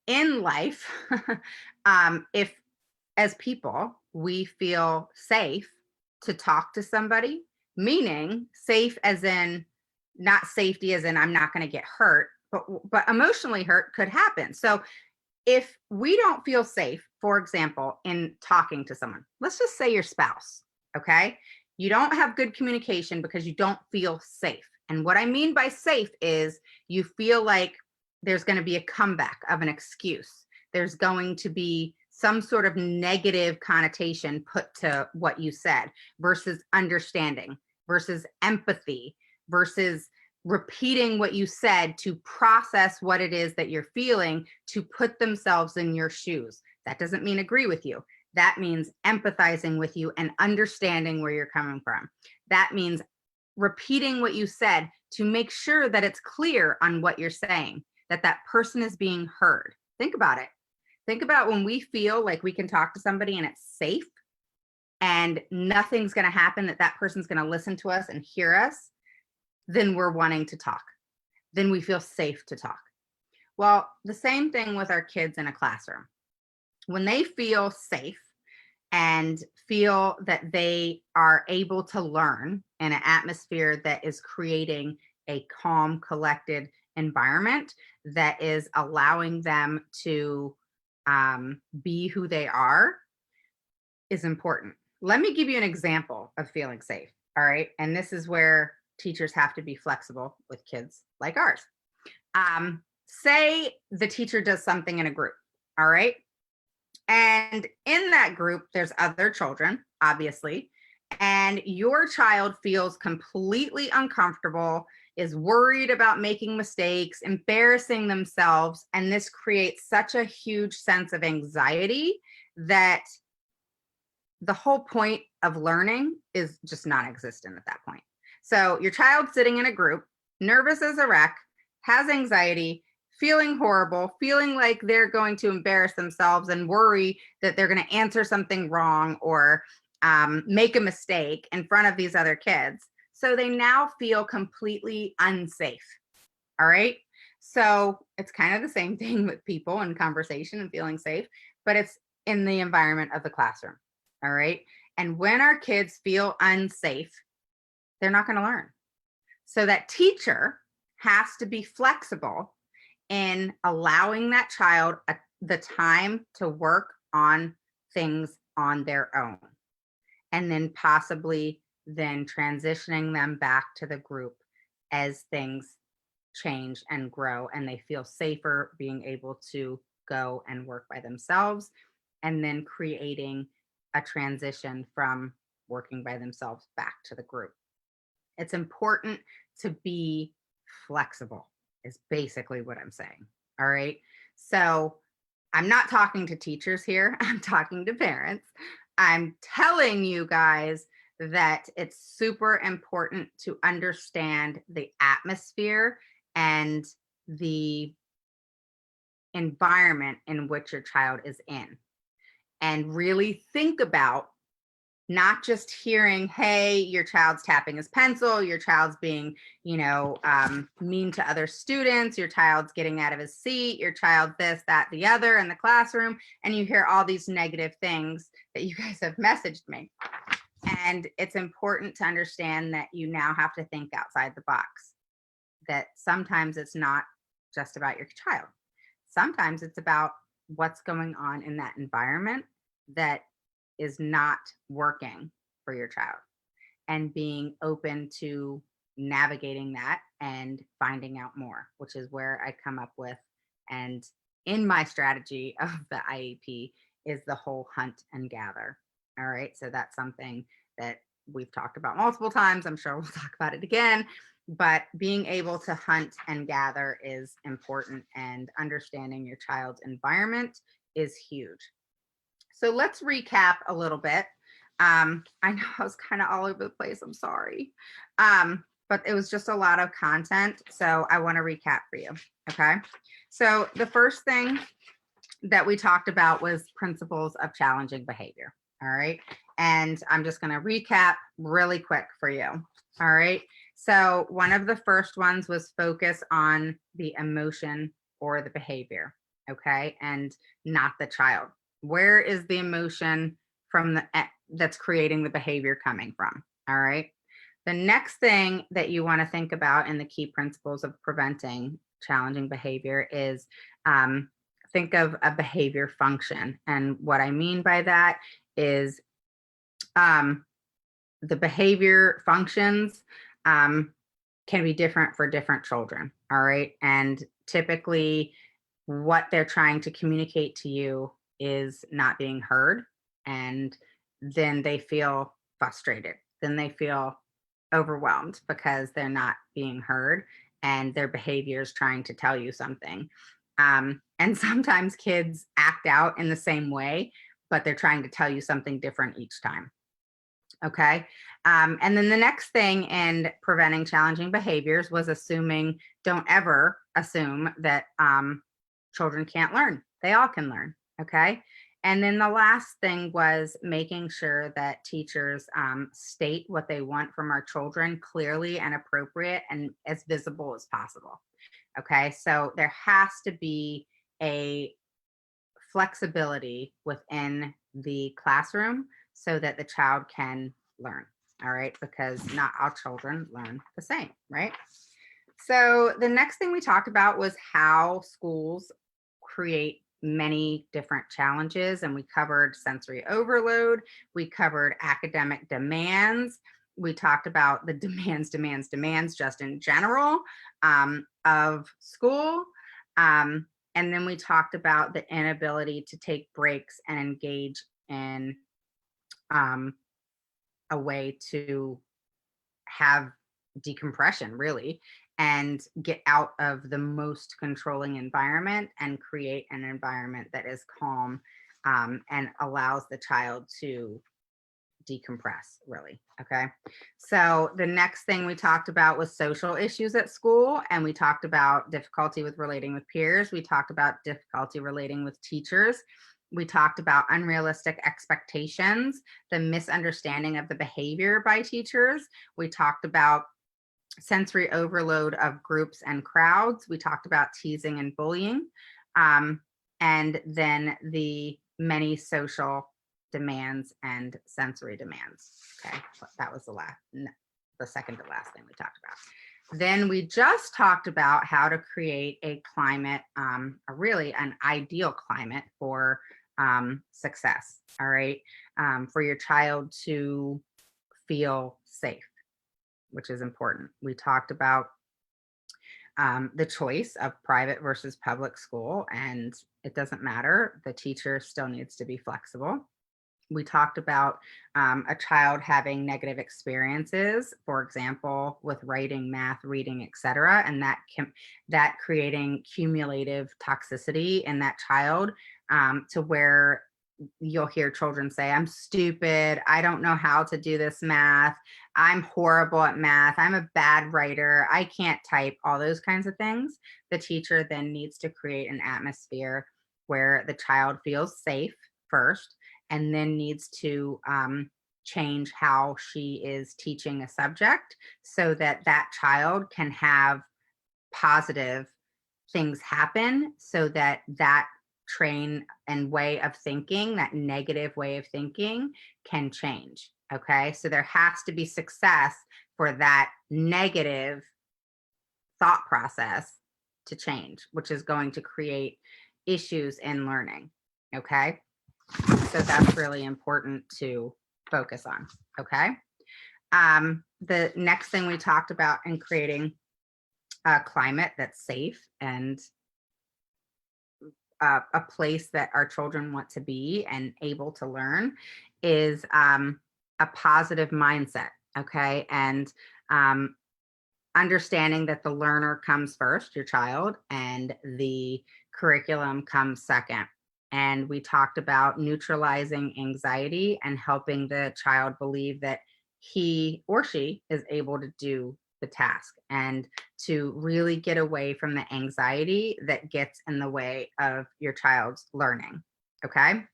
In life, if as people, we feel safe to talk to somebody, meaning safe as in not safety as in I'm not going to get hurt, but emotionally hurt could happen. So if we don't feel safe, for example, in talking to someone, let's just say your spouse, okay? You don't have good communication because you don't feel safe. And what I mean by safe is you feel like there's going to be a comeback of an excuse. There's going to be some sort of negative connotation put to what you said versus understanding versus empathy versus repeating what you said to process what it is that you're feeling, to put themselves in your shoes. That doesn't mean agree with you. That means empathizing with you and understanding where you're coming from. That means repeating what you said to make sure that it's clear on what you're saying, that that person is being heard. Think about it. Think about when we feel like we can talk to somebody and it's safe and nothing's going to happen, that person's going to listen to us and hear us, then we're wanting to talk. Then we feel safe to talk. Well, the same thing with our kids in a classroom. When they feel safe and feel that they are able to learn in an atmosphere that is creating a calm, collected environment that is allowing them to be who they are, is important. Let me give you an example of feeling safe. All right. And this is where teachers have to be flexible with kids like ours. Say the teacher does something in a group. All right. And in that group, there's other children, obviously, and your child feels completely uncomfortable, is worried about making mistakes, embarrassing themselves. And this creates such a huge sense of anxiety that the whole point of learning is just non-existent at that point. So your child sitting in a group, nervous as a wreck, has anxiety, feeling horrible, feeling like they're going to embarrass themselves and worry that they're going to answer something wrong or make a mistake in front of these other kids. So they now feel completely unsafe. All right. So it's kind of the same thing with people and conversation and feeling safe, but it's in the environment of the classroom. All right. And when our kids feel unsafe, they're not going to learn. So that teacher has to be flexible in allowing that child the time to work on things on their own, and then possibly then transitioning them back to the group as things change and grow and they feel safer being able to go and work by themselves, and then creating a transition from working by themselves back to the group. It's important to be flexible, is basically what I'm saying. All right. So I'm not talking to teachers here. I'm talking to parents. I'm telling you guys that it's super important to understand the atmosphere and the environment in which your child is in, and really think about not just hearing, hey, your child's tapping his pencil, your child's being, mean to other students, your child's getting out of his seat, your child this, that, the other in the classroom, and you hear all these negative things that you guys have messaged me. And it's important to understand that you now have to think outside the box, that sometimes it's not just about your child. Sometimes it's about what's going on in that environment that is not working for your child, and being open to navigating that and finding out more, which is where I come up with, and in my strategy of the IEP is the whole hunt and gather. All right. So that's something that we've talked about multiple times. I'm sure we'll talk about it again, but being able to hunt and gather is important, and understanding your child's environment is huge. So let's recap a little bit. I know I was kind of all over the place. I'm sorry. But it was just a lot of content. So I want to recap for you. Okay. So the first thing that we talked about was principles of challenging behavior. All right. And I'm just going to recap really quick for you. All right. So one of the first ones was focus on the emotion or the behavior. Okay. And not the child. Where is the emotion from that's creating the behavior coming from? All right. The next thing that you want to think about in the key principles of preventing challenging behavior is think of a behavior function. And what I mean by that is the behavior functions can be different for different children. All right. And typically what they're trying to communicate to you is not being heard, and then they feel frustrated, then they feel overwhelmed because they're not being heard and their behavior is trying to tell you something. And sometimes kids act out in the same way, but they're trying to tell you something different each time. Okay. And then the next thing in preventing challenging behaviors was don't ever assume that children can't learn. They all can learn. Okay. And then the last thing was making sure that teachers state what they want from our children clearly and appropriate and as visible as possible. Okay, so there has to be a flexibility within the classroom so that the child can learn. All right, because not all children learn the same, right? So the next thing we talked about was how schools create many different challenges, and we covered sensory overload, we covered academic demands, we talked about the demands just in general of school. And then we talked about the inability to take breaks and engage in um, a way to have decompression, really, and get out of the most controlling environment and create an environment that is calm and allows the child to decompress, really. Okay. So the next thing we talked about was social issues at school, and we talked about difficulty with relating with peers. We talked about difficulty relating with teachers. We talked about unrealistic expectations, the misunderstanding of the behavior by teachers. We talked about sensory overload of groups and crowds. We talked about teasing and bullying, and then the many social demands and sensory demands. Okay, that was the second to last thing we talked about. Then we just talked about how to create a climate, really an ideal climate for success. All right, for your child to feel safe, which is important. We talked about the choice of private versus public school, and it doesn't matter. The teacher still needs to be flexible. We talked about a child having negative experiences, for example, with writing, math, reading, etc., and that creating cumulative toxicity in that child to where you'll hear children say, I'm stupid. I don't know how to do this math. I'm horrible at math. I'm a bad writer. I can't type, all those kinds of things. The teacher then needs to create an atmosphere where the child feels safe first, and then needs to change how she is teaching a subject so that that child can have positive things happen, so that that train and way of thinking, that negative way of thinking, can change. Okay, so there has to be success for that negative thought process to change, which is going to create issues in learning. Okay, so that's really important to focus on. Okay, the next thing we talked about in creating a climate that's safe and a place that our children want to be and able to learn is a positive mindset. Okay, and understanding that the learner comes first, your child, and the curriculum comes second. And we talked about neutralizing anxiety and helping the child believe that he or she is able to do the task, and to really get away from the anxiety that gets in the way of your child's learning. Okay.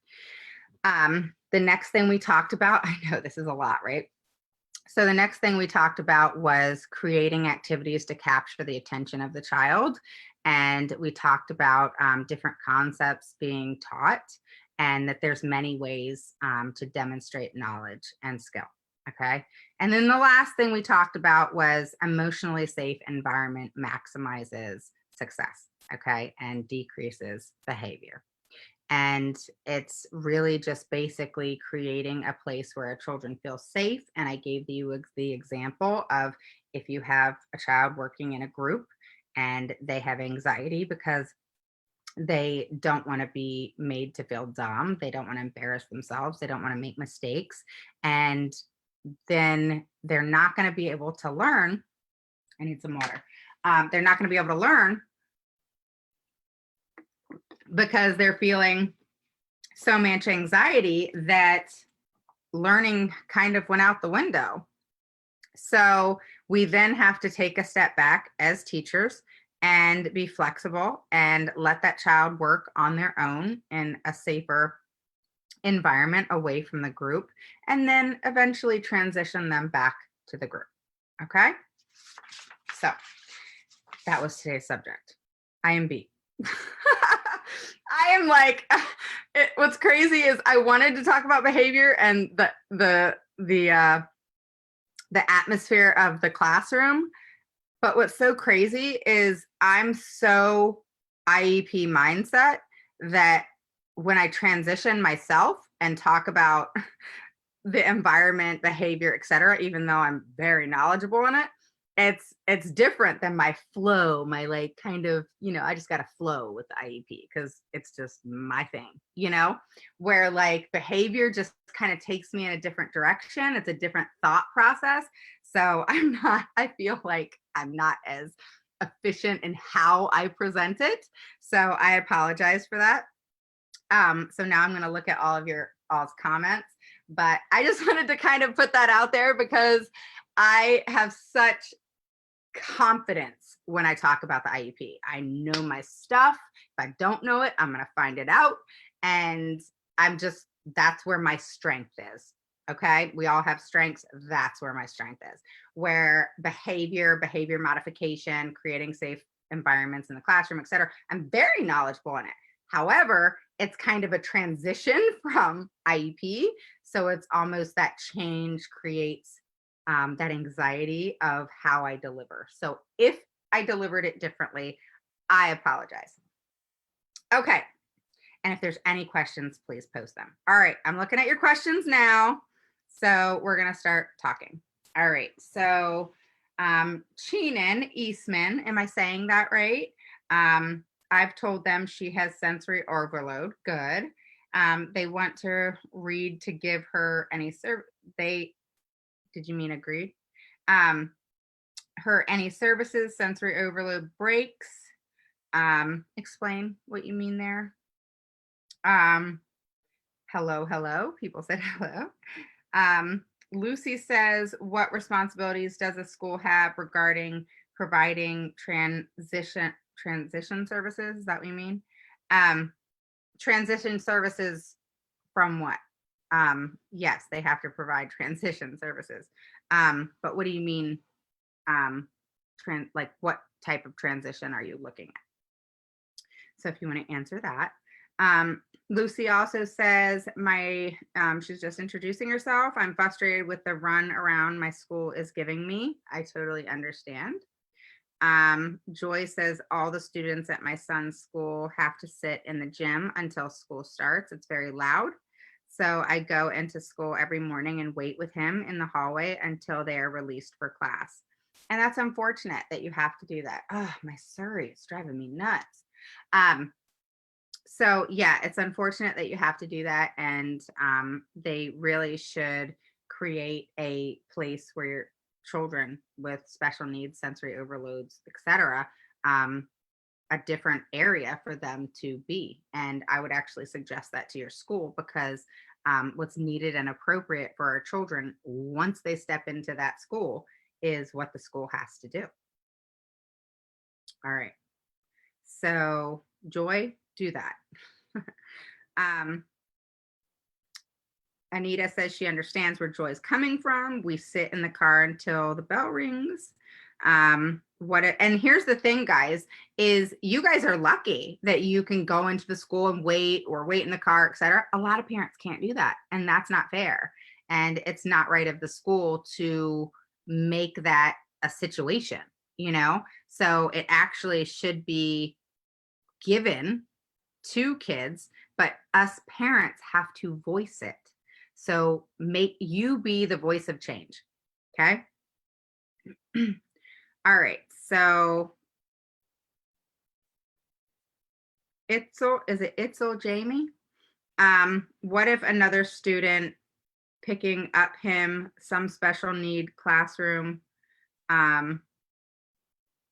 The next thing we talked about, I know this is a lot, right? So the next thing we talked about was creating activities to capture the attention of the child. And we talked about different concepts being taught, and that there's many ways to demonstrate knowledge and skill. Okay. And then the last thing we talked about was emotionally safe environment maximizes success. Okay. And decreases behavior. And it's really just basically creating a place where our children feel safe. And I gave you the example of, if you have a child working in a group and they have anxiety because they don't want to be made to feel dumb, they don't want to embarrass themselves, they don't want to make mistakes, and then they're not going to be able to learn. I need some water. They're not going to be able to learn because they're feeling so much anxiety that learning kind of went out the window. So we then have to take a step back as teachers and be flexible and let that child work on their own in a safer environment away from the group, and then eventually transition them back to the group. Okay. So that was today's subject. I am B. I am like, what's crazy is I wanted to talk about behavior and the atmosphere of the classroom, but what's so crazy is I'm so IEP mindset that when I transition myself and talk about the environment, behavior, etc., even though I'm very knowledgeable in it, it's different than my flow, my like kind of, I just got to flow with the IEP because it's just my thing, where like behavior just kind of takes me in a different direction. It's a different thought process. So I feel like I'm not as efficient in how I present it. So I apologize for that. So now I'm going to look at all of your all's comments, but I just wanted to kind of put that out there because I have such confidence when I talk about the IEP. I know my stuff. If I don't know it, I'm going to find it out. And that's where my strength is. Okay. We all have strengths. That's where my strength is. Where behavior modification, creating safe environments in the classroom, etc. I'm very knowledgeable in it. However, it's kind of a transition from IEP. So it's almost that change creates that anxiety of how I deliver. So if I delivered it differently, I apologize. Okay. And if there's any questions, please post them. All right. I'm looking at your questions now. So we're going to start talking. All right. So Cheenan Eastman, am I saying that right? I've told them she has sensory overload. Good. They want to read to give her any did you mean agreed? Her any services, sensory overload breaks. Explain what you mean there. Hello. People said hello. Lucy says, what responsibilities does a school have regarding providing transition services? Is that what you mean? Transition services from what? Yes, they have to provide transition services. But what do you mean? Like what type of transition are you looking at? So if you want to answer that. Lucy also says, she's just introducing herself. I'm frustrated with the run around my school is giving me. I totally understand. Joy says, all the students at my son's school have to sit in the gym until school starts. It's very loud. So I go into school every morning and wait with him in the hallway until they are released for class. And that's unfortunate that you have to do that. Oh, my Surrey, it's driving me nuts. So yeah, it's unfortunate that you have to do that. And they really should create a place where your children with special needs, sensory overloads, etc., a different area for them to be. And I would actually suggest that to your school because what's needed and appropriate for our children once they step into that school is what the school has to do. All right. So Joy, do that. Anita says she understands where Joy is coming from. We sit in the car until the bell rings. And here's the thing, guys, is you guys are lucky that you can go into the school and wait in the car, etc. A lot of parents can't do that, and that's not fair. And it's not right of the school to make that a situation, So it actually should be given to kids, but us parents have to voice it. So make you be the voice of change. Okay. All right. So is it Itzel Jamie? What if another student picking up him some special need classroom? I'm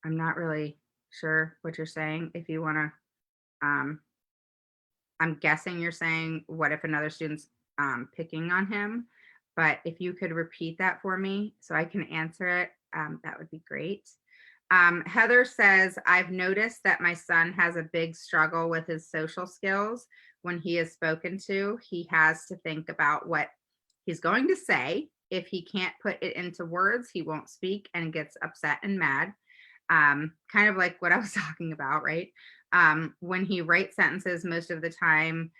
not really sure what you're saying. If you want to, I'm guessing you're saying, what if another student's picking on him? But if you could repeat that for me so I can answer it, that would be great. Heather says, I've noticed that my son has a big struggle with his social skills when he is spoken to, he has to think about what he's going to say. If he can't put it into words, he won't speak and gets upset and mad. Kind of like what I was talking about, right? When he writes sentences, most of the time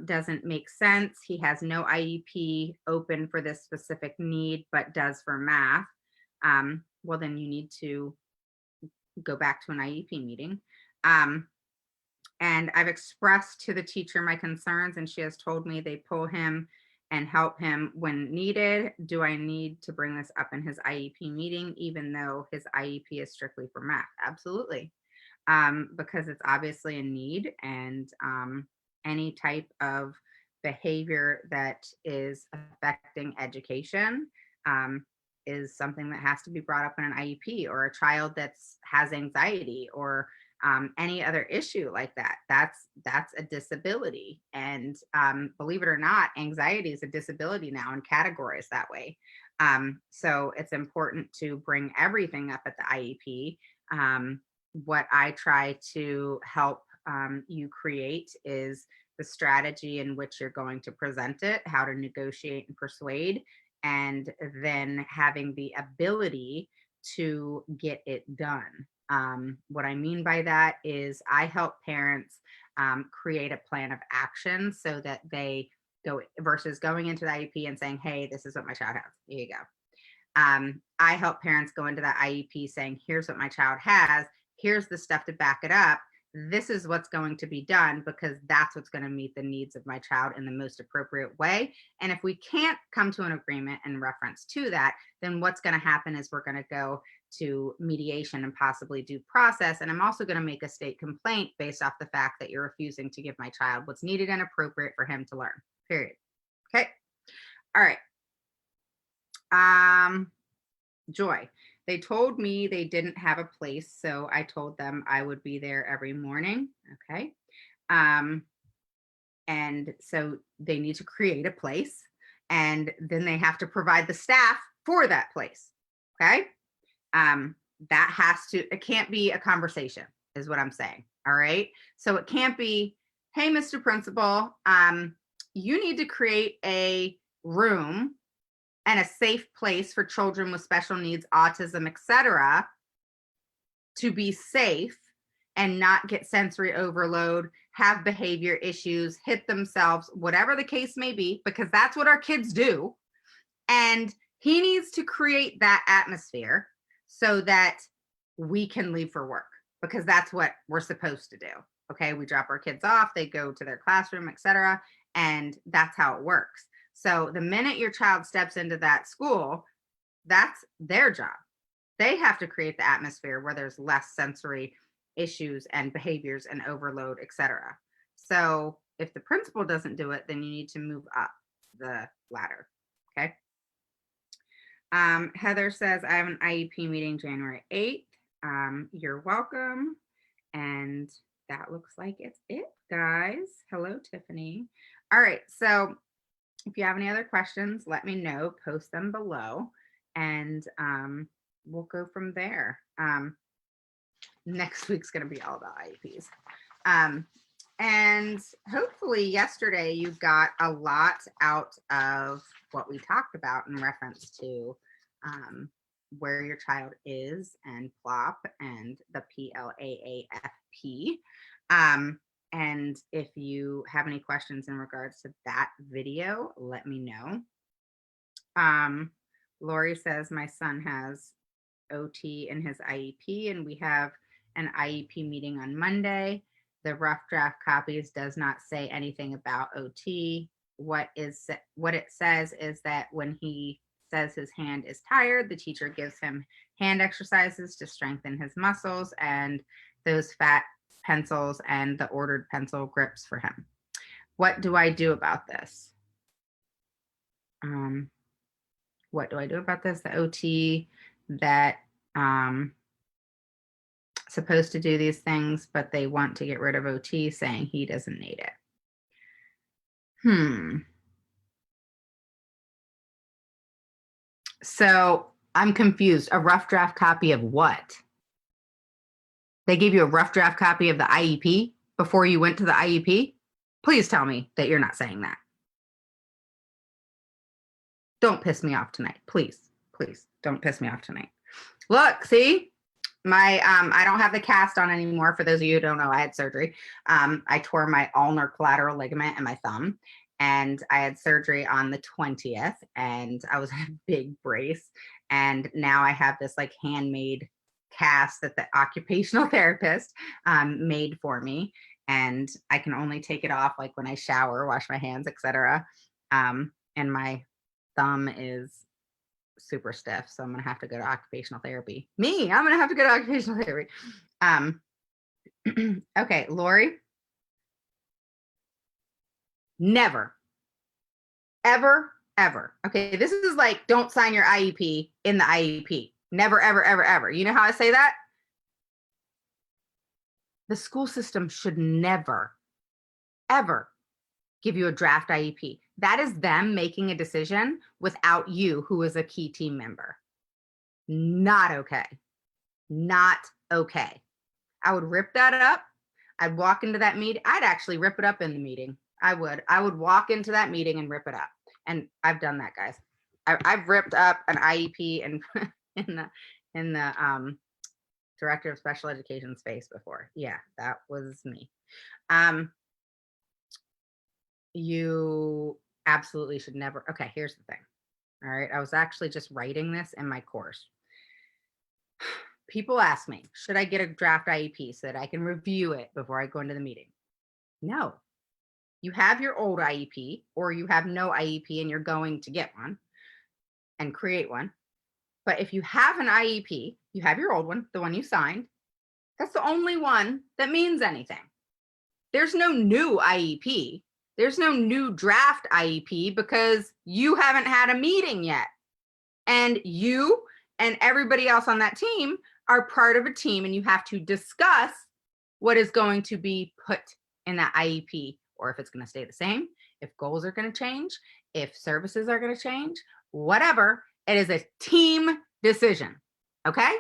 doesn't make sense. He has no IEP open for this specific need, but does for math. Well, then you need to go back to an IEP meeting. And I've expressed to the teacher my concerns, and she has told me they pull him and help him when needed. Do I need to bring this up in his IEP meeting, even though his IEP is strictly for math? Absolutely. Because it's obviously a need, and any type of behavior that is affecting education is something that has to be brought up in an IEP, or a child that's has anxiety or any other issue like that. That's a disability, and believe it or not, anxiety is a disability now and categorized that way. So it's important to bring everything up at the IEP. What I try to help you create is the strategy in which you're going to present it, how to negotiate and persuade, and then having the ability to get it done. What I mean by that is I help parents create a plan of action so that they go versus going into the IEP and saying, hey, this is what my child has. Here you go. I help parents go into the IEP saying, here's what my child has. Here's the stuff to back it up. This is what's going to be done because that's what's going to meet the needs of my child in the most appropriate way. And if we can't come to an agreement in reference to that, then what's going to happen is we're going to go to mediation and possibly due process. And I'm also going to make a state complaint based off the fact that you're refusing to give my child what's needed and appropriate for him to learn, period. Okay. All right. Joy. They told me they didn't have a place, so I told them I would be there every morning. Okay. And so they need to create a place, and then they have to provide the staff for that place. Okay. That has to, it can't be a conversation, is what I'm saying. All right. So it can't be, hey, Mr. Principal, you need to create a room and a safe place for children with special needs, autism, etc., to be safe and not get sensory overload, have behavior issues, hit themselves, whatever the case may be, because that's what our kids do. And he needs to create that atmosphere so that we can leave for work, because that's what we're supposed to do. Okay, we drop our kids off, they go to their classroom, etc., and that's how it works. So the minute your child steps into that school, that's their job. They have to create the atmosphere where there's less sensory issues and behaviors and overload, etc. So if the principal doesn't do it, then you need to move up the ladder. Okay. Heather says, I have an IEP meeting January 8th. You're welcome. And that looks like it's it, guys. Hello, Tiffany. All right. So if you have any other questions, let me know, post them below, and we'll go from there. Next week's going to be all about IEPs. And hopefully yesterday you got a lot out of what we talked about in reference to where your child is and PLOP and the PLAAFP. And if you have any questions in regards to that video, let me know. Lori says, my son has OT in his IEP, and we have an IEP meeting on Monday. The rough draft copies does not say anything about OT. What it says is that when he says his hand is tired, the teacher gives him hand exercises to strengthen his muscles and those fat pencils and the ordered pencil grips for him. What do I do about this? What do I do about this? The OT that supposed to do these things, but they want to get rid of OT, saying he doesn't need it. So I'm confused. A rough draft copy of what? They gave you a rough draft copy of the IEP before you went to the IEP? Please tell me that you're not saying that. Don't piss me off tonight. Please, please don't piss me off tonight. Look, see, I don't have the cast on anymore. For those of you who don't know, I had surgery. I tore my ulnar collateral ligament in my thumb, and I had surgery on the 20th, and I was in a big brace. And now I have this like handmade cast that the occupational therapist made for me, and I can only take it off like when I shower, wash my hands, etc. And my thumb is super stiff, so I'm gonna have to go to occupational therapy. I'm gonna have to go to occupational therapy. Okay, Lori, never, ever, ever. Okay, this is like, don't sign your IEP in the IEP. Never, ever, ever, ever. You know how I say that? The school system should never, ever give you a draft IEP. That is them making a decision without you, who is a key team member. Not okay. Not okay. I would rip that up. I'd walk into that meeting. I'd actually rip it up in the meeting. I would walk into that meeting and rip it up. And I've done that, guys. I've ripped up an IEP and in the director of special education space before. Yeah, that was me. You absolutely should never. Okay, here's the thing. All right, I was actually just writing this in my course. People ask me, should I get a draft IEP so that I can review it before I go into the meeting? No. You have your old IEP, or you have no IEP and you're going to get one and create one. But if you have an IEP, you have your old one, the one you signed. That's the only one that means anything. There's no new IEP. There's no new draft IEP because you haven't had a meeting yet. And you and everybody else on that team are part of a team, and you have to discuss what is going to be put in that IEP, or if it's going to stay the same, if goals are going to change, if services are going to change, whatever. It is a team decision. Okay.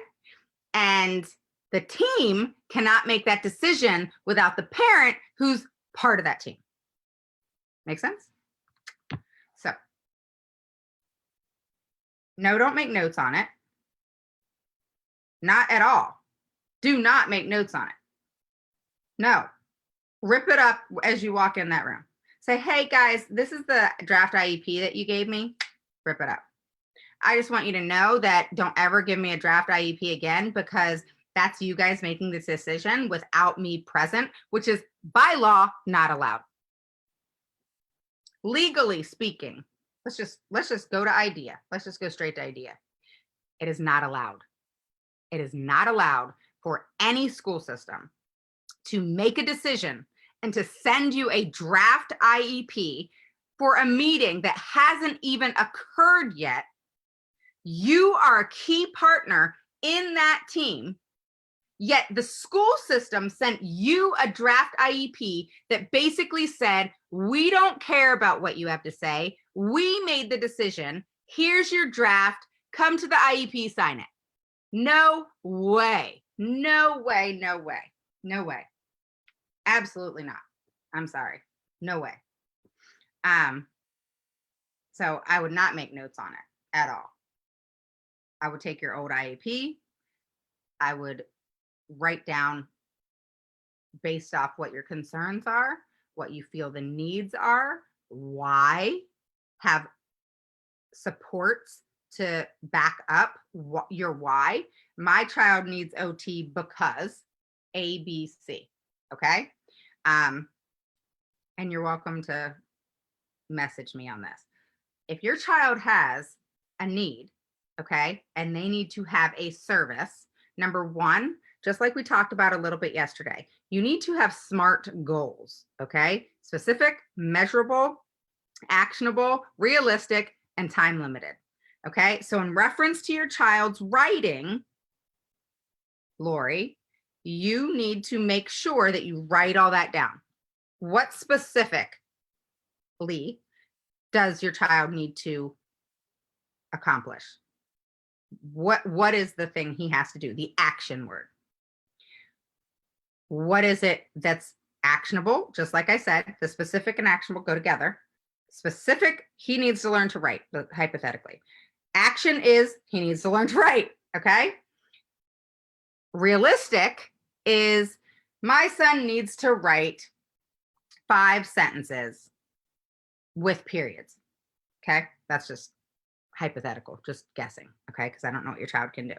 And the team cannot make that decision without the parent who's part of that team. Make sense? So, no, don't make notes on it. Not at all. Do not make notes on it. No. Rip it up as you walk in that room. Say, hey guys, this is the draft IEP that you gave me. Rip it up. I just want you to know that don't ever give me a draft IEP again, because that's you guys making this decision without me present, which is by law not allowed. Legally speaking, let's just go to IDEA. Let's just go straight to IDEA. It is not allowed. It is not allowed for any school system to make a decision and to send you a draft IEP for a meeting that hasn't even occurred yet. You are a key partner in that team, yet the school system sent you a draft IEP that basically said, we don't care about what you have to say. We made the decision. Here's your draft. Come to the IEP, sign it. No way. No way. No way. No way. Absolutely not. I'm sorry. No way. So I would not make notes on it at all. I would take your old IEP. I would write down based off what your concerns are, what you feel the needs are, why, have supports to back up your why. My child needs OT because A, B, C. Okay. And you're welcome to message me on this. If your child has a need, okay, and they need to have a service, number one, just like we talked about a little bit yesterday, you need to have SMART goals, okay? Specific, measurable, actionable, realistic, and time limited, okay? So in reference to your child's writing, Lori, you need to make sure that you write all that down. What specifically does your child need to accomplish? What is the thing he has to do? The action word. What is it that's actionable, just like I said, the specific and actionable go together. Specific, he needs to learn to write, hypothetically. Action is he needs to learn to write, okay? Realistic is my son needs to write 5 sentences with periods, okay? That's just hypothetical, just guessing, okay? Because I don't know what your child can do.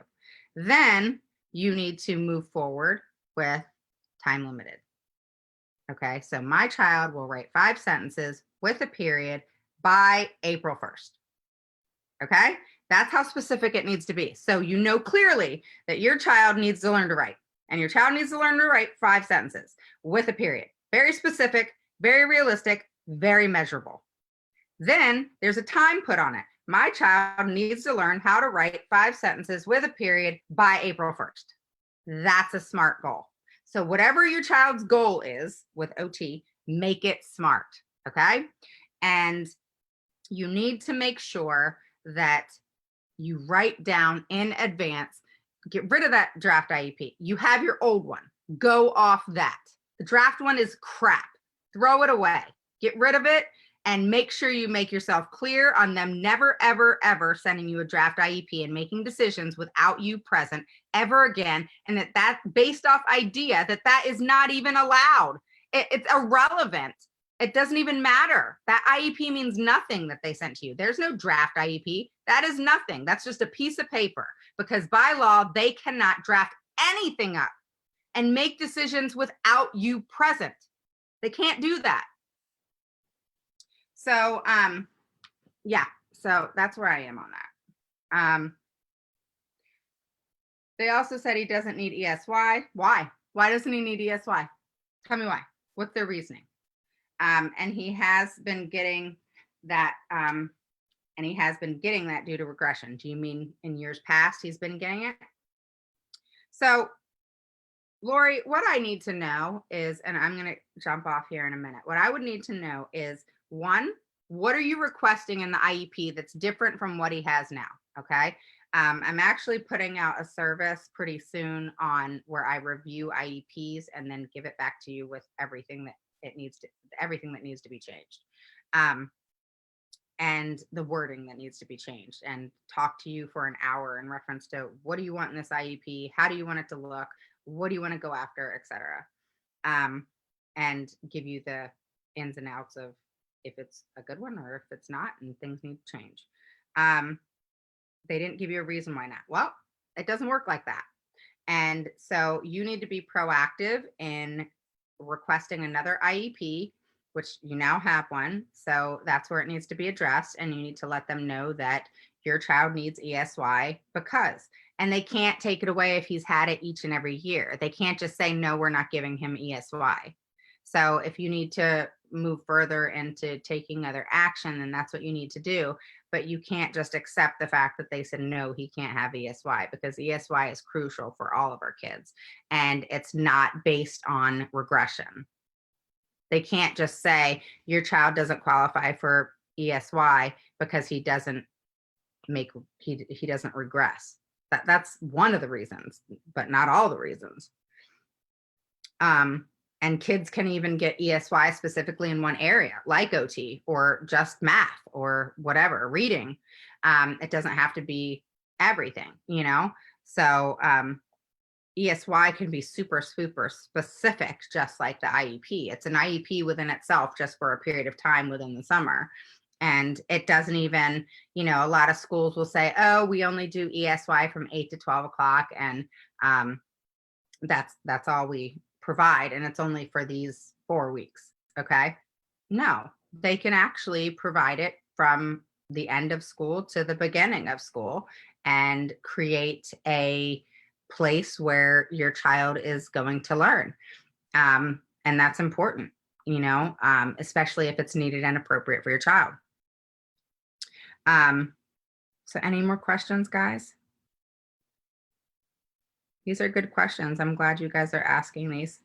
Then you need to move forward with time limited. Okay, so my child will write 5 sentences with a period by April 1st. Okay, that's how specific it needs to be. So you know clearly that your child needs to learn to write, and your child needs to learn to write 5 sentences with a period. Very specific, very realistic, very measurable. Then there's a time put on it. My child needs to learn how to write 5 sentences with a period by April 1st. That's a SMART goal. So whatever your child's goal is with OT, make it SMART, okay? And you need to make sure that you write down in advance, get rid of that draft IEP. You have your old one, go off that. The draft one is crap, throw it away, get rid of it, and make sure you make yourself clear on them never, ever, ever sending you a draft IEP and making decisions without you present ever again. And that based off idea that is not even allowed. It's irrelevant. It doesn't even matter. That IEP means nothing that they sent to you. There's no draft IEP. That is nothing. That's just a piece of paper, because by law, they cannot draft anything up and make decisions without you present. They can't do that. So, yeah, so that's where I am on that. They also said he doesn't need ESY. Why? Why doesn't he need ESY? Tell me why. What's their reasoning? And he has been getting that, due to regression. Do you mean in years past he's been getting it? So, Lori, what I need to know is, and I'm going to jump off here in a minute. What I would need to know is, one, what are you requesting in the IEP that's different from what he has now? Okay. I'm actually putting out a service pretty soon on where I review IEPs and then give it back to you with everything that needs to be changed. And the wording that needs to be changed, and talk to you for an hour in reference to what do you want in this IEP? How do you want it to look? What do you want to go after, etc. And give you the ins and outs of if it's a good one or if it's not, and things need to change. They didn't give you a reason why not. Well, it doesn't work like that. And so you need to be proactive in requesting another IEP, which you now have one. So that's where it needs to be addressed. And you need to let them know that your child needs ESY and they can't take it away if he's had it each and every year. They can't just say, no, we're not giving him ESY. So if you need to move further into taking other action, then that's what you need to do. But you can't just accept the fact that they said, no, he can't have ESY, because ESY is crucial for all of our kids. And it's not based on regression. They can't just say your child doesn't qualify for ESY because he doesn't regress. That's one of the reasons, but not all the reasons. And kids can even get ESY specifically in one area, like OT or just math or whatever, reading. It doesn't have to be everything, So ESY can be super, super specific, just like the IEP. It's an IEP within itself, just for a period of time within the summer. And it doesn't even, a lot of schools will say, oh, we only do ESY from 8 to 12 o'clock. And that's all we provide. And it's only for these 4 weeks. Okay. No, they can actually provide it from the end of school to the beginning of school and create a place where your child is going to learn. And that's important, especially if it's needed and appropriate for your child. So any more questions, guys? These are good questions. I'm glad you guys are asking these.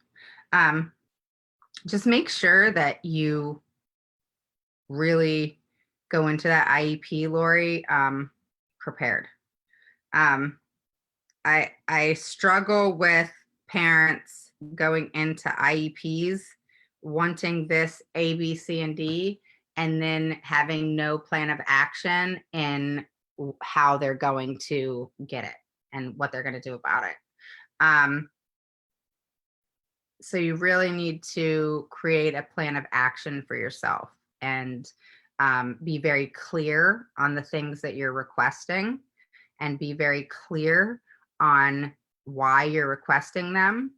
Just make sure that you really go into that IEP, Lori, prepared. I struggle with parents going into IEPs wanting this A, B, C, and D, and then having no plan of action in how they're going to get it and what they're going to do about it. Um, so you really need to create a plan of action for yourself and be very clear on the things that you're requesting and be very clear on why you're requesting them.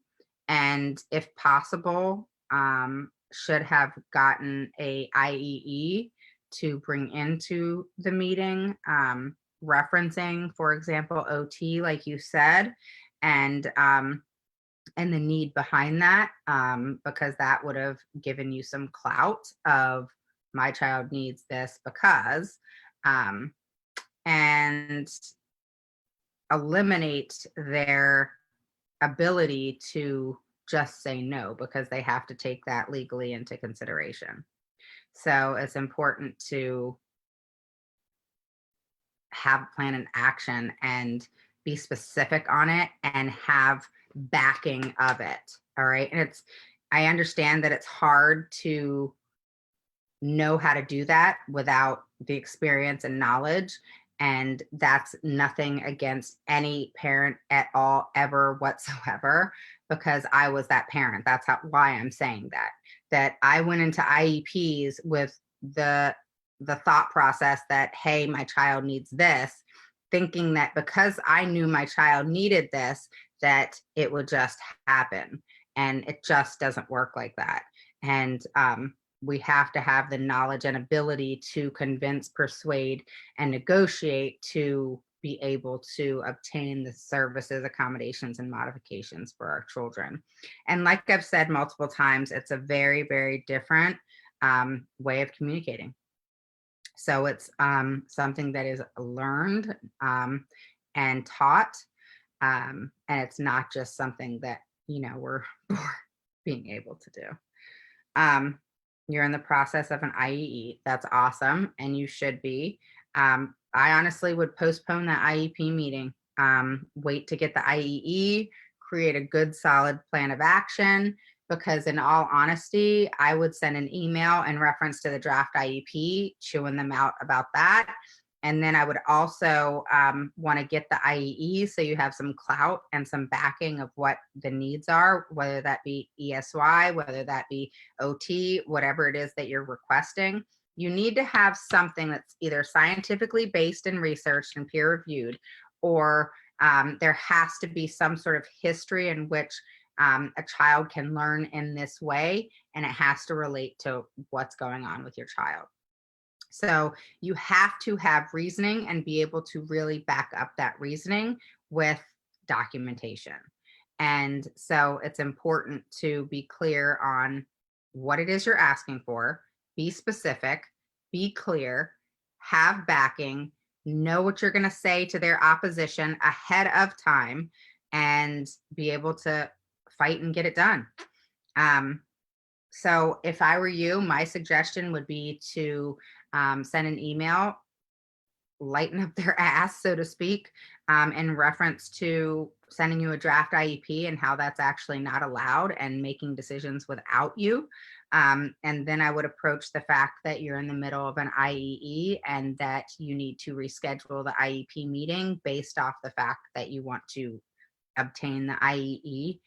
And if possible, should have gotten a IEE to bring into the meeting, referencing, for example, OT, like you said, and and the need behind that, because that would have given you some clout of my child needs this because, um, and eliminate their ability to just say no because they have to take that legally into consideration. So it's important to have a plan and action and be specific on it and have backing of it. All right. And I understand that it's hard to know how to do that without the experience and knowledge. And that's nothing against any parent at all, ever whatsoever, because I was that parent. That's why I'm saying that. That I went into IEPs with the thought process that, hey, my child needs this, thinking that because I knew my child needed this, that it would just happen. And it just doesn't work like that. And we have to have the knowledge and ability to convince, persuade, and negotiate to be able to obtain the services, accommodations, and modifications for our children. And like I've said multiple times, it's a very, very different way of communicating. So it's something that is learned and taught. And it's not just something that, we're being able to do. Um, you're in the process of an IEE. That's awesome. And you should be. I honestly would postpone that IEP meeting. Wait to get the IEE, create a good, solid plan of action. Because, in all honesty, I would send an email in reference to the draft IEP, chewing them out about that. And then I would also want to get the IEE so you have some clout and some backing of what the needs are, whether that be ESY, whether that be OT, whatever it is that you're requesting. You need to have something that's either scientifically based and researched and peer reviewed, or there has to be some sort of history in which a child can learn in this way, and it has to relate to what's going on with your child. So you have to have reasoning and be able to really back up that reasoning with documentation. And so it's important to be clear on what it is you're asking for, be specific, be clear, have backing, know what you're going to say to their opposition ahead of time, and be able to fight and get it done. So if I were you, my suggestion would be to send an email, lighten up their ass, so to speak, in reference to sending you a draft IEP and how that's actually not allowed and making decisions without you. And then I would approach the fact that you're in the middle of an IEE and that you need to reschedule the IEP meeting based off the fact that you want to obtain the IEE.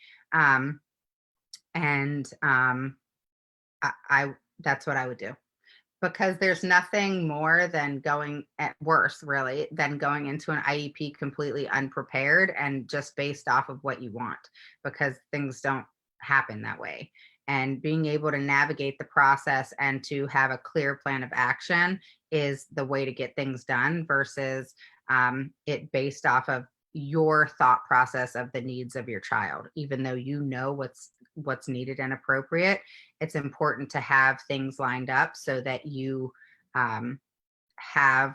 I that's what I would do, because there's nothing more than going at worse, really, than going into an IEP completely unprepared and just based off of what you want, because things don't happen that way. And being able to navigate the process and to have a clear plan of action is the way to get things done versus it based off of your thought process of the needs of your child. Even though you know what's needed and appropriate, it's important to have things lined up so that you have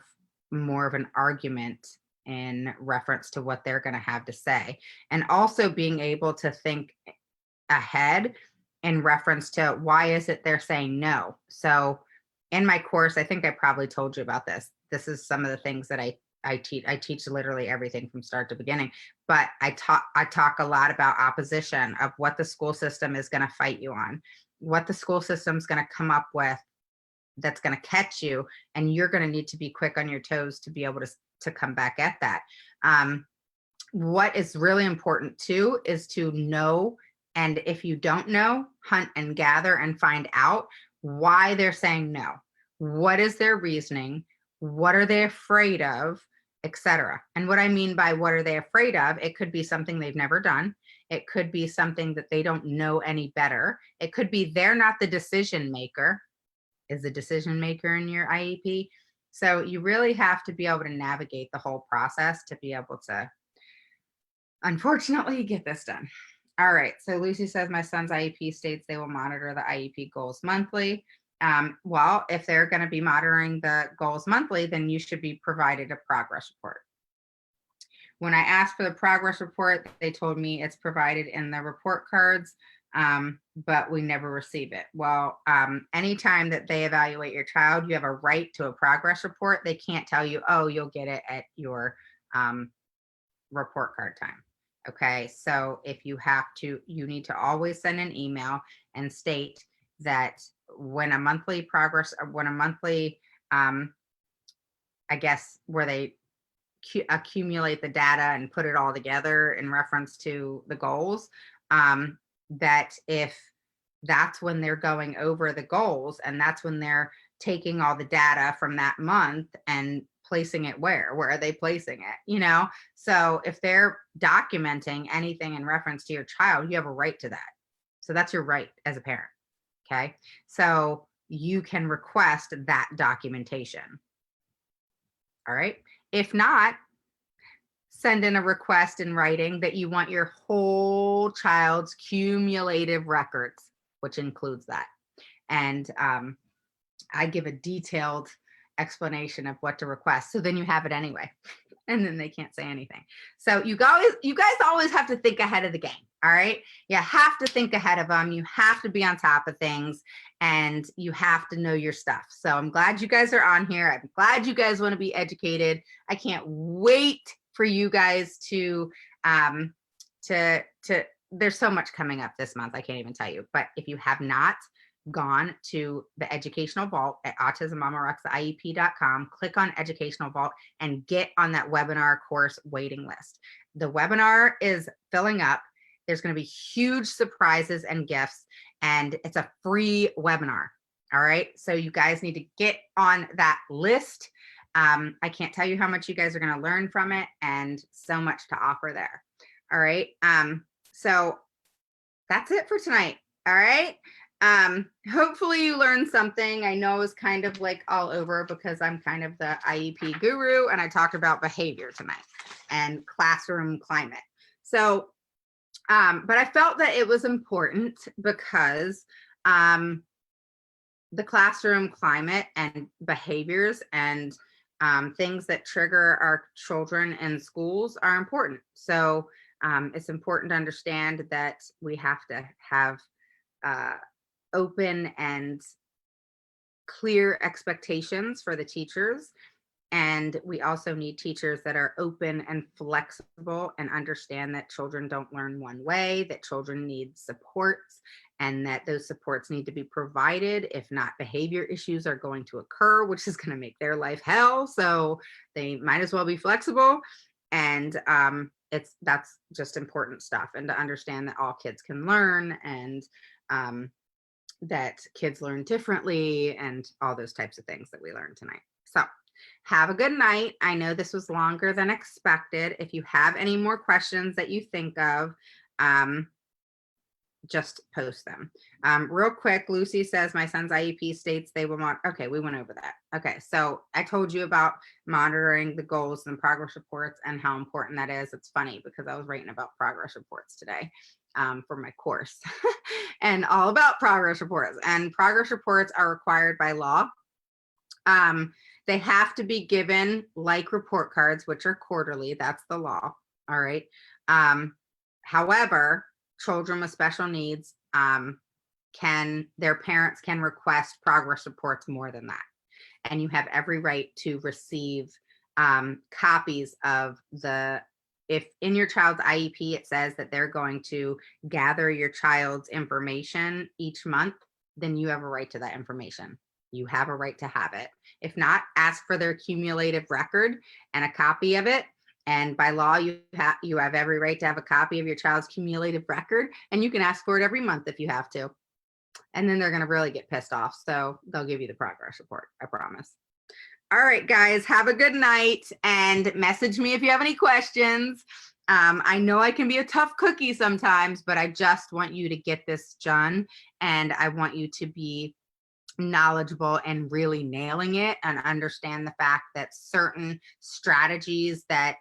more of an argument in reference to what they're going to have to say. And also being able to think ahead in reference to why is it they're saying no. So in my course, I think I probably told you about this. This is some of the things that I teach. I teach literally everything from start to beginning, but I talk a lot about opposition, of what the school system is going to fight you on. what the school system's going to come up with that's going to catch you, and you're going to need to be quick on your toes to be able to come back at that. What is really important too is to know, and if you don't know, hunt and gather and find out why they're saying no. What is their reasoning? What are they afraid of, etc. And what I mean by what are they afraid of, it could be something they've never done. It could be something that they don't know any better. It could be they're not the decision maker. Is the decision maker in your IEP? So you really have to be able to navigate the whole process to be able to, unfortunately, get this done. All right. So Lucy says, my son's IEP states they will monitor the IEP goals monthly. Well, if they're going to be monitoring the goals monthly, then you should be provided a progress report. When I asked for the progress report, they told me it's provided in the report cards, but we never receive it. Well, anytime that they evaluate your child, you have a right to a progress report. They can't tell you, oh, you'll get it at your report card time. Okay, so if you have to, you need to always send an email and state that when a monthly progress, or when a monthly, I guess, where they accumulate the data and put it all together in reference to the goals, that if that's when they're going over the goals, and that's when they're taking all the data from that month and placing it where are they placing it, so if they're documenting anything in reference to your child, you have a right to that. So that's your right as a parent. Okay, so you can request that documentation. All right, if not, send in a request in writing that you want your whole child's cumulative records, which includes that. And I give a detailed explanation of what to request. So then you have it anyway. And then they can't say anything. So you guys always have to think ahead of the game. All right. You have to think ahead of them. You have to be on top of things, and you have to know your stuff. So I'm glad you guys are on here. I'm glad you guys want to be educated. I can't wait for you guys to there's so much coming up this month. I can't even tell you. But if you have not gone to the educational vault at autismmamarocksIEP.com, click on educational vault and get on that webinar course waiting list. The webinar is filling up. There's going to be huge surprises and gifts, and it's a free webinar. All right. So you guys need to get on that list. I can't tell you how much you guys are going to learn from it, and so much to offer there. All right. So that's it for tonight. All right. Hopefully you learned something. I know it's kind of like all over because I'm kind of the IEP guru, and I talked about behavior tonight and classroom climate. So, but I felt that it was important because the classroom climate and behaviors and things that trigger our children in schools are important. So it's important to understand that we have to have open and clear expectations for the teachers. And we also need teachers that are open and flexible and understand that children don't learn one way, that children need supports, and that those supports need to be provided. If not, behavior issues are going to occur, which is going to make their life hell. So they might as well be flexible. And that's just important stuff. And to understand that all kids can learn, and that kids learn differently, and all those types of things that we learned tonight. So have a good night. I know this was longer than expected. If you have any more questions that you think of, just post them. Real quick, Lucy says, my son's IEP states they will okay, we went over that. Okay, so I told you about monitoring the goals and progress reports and how important that is. It's funny because I was writing about progress reports today for my course and all about progress reports. And progress reports are required by law. They have to be given like report cards, which are quarterly. That's the law. All right. However, children with special needs, their parents can request progress reports more than that. And you have every right to receive copies of if in your child's IEP, it says that they're going to gather your child's information each month, then you have a right to that information. You have a right to have it. If not, ask for their cumulative record and a copy of it. And by law, you have every right to have a copy of your child's cumulative record, and you can ask for it every month if you have to. And then they're going to really get pissed off. So they'll give you the progress report. I promise. All right, guys, have a good night and message me if you have any questions. I know I can be a tough cookie sometimes, but I just want you to get this done. And I want you to be knowledgeable and really nailing it and understand the fact that certain strategies that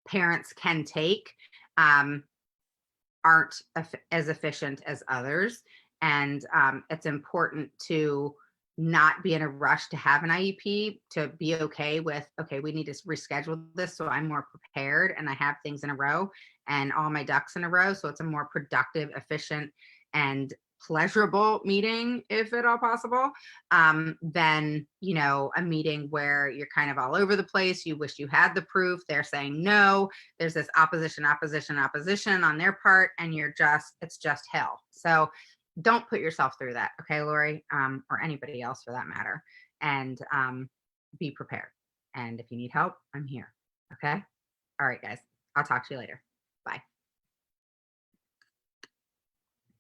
parents can take aren't as efficient as others. And it's important to not be in a rush to have an IEP, to be okay with, okay, we need to reschedule this so I'm more prepared and I have things in a row and all my ducks in a row. So it's a more productive, efficient, and pleasurable meeting, if at all possible, than, a meeting where you're kind of all over the place. You wish you had the proof. They're saying no. There's this opposition on their part, and it's just hell. So don't put yourself through that. Okay, Lori, or anybody else for that matter. And be prepared. And if you need help, I'm here. Okay. All right, guys. I'll talk to you later. Bye.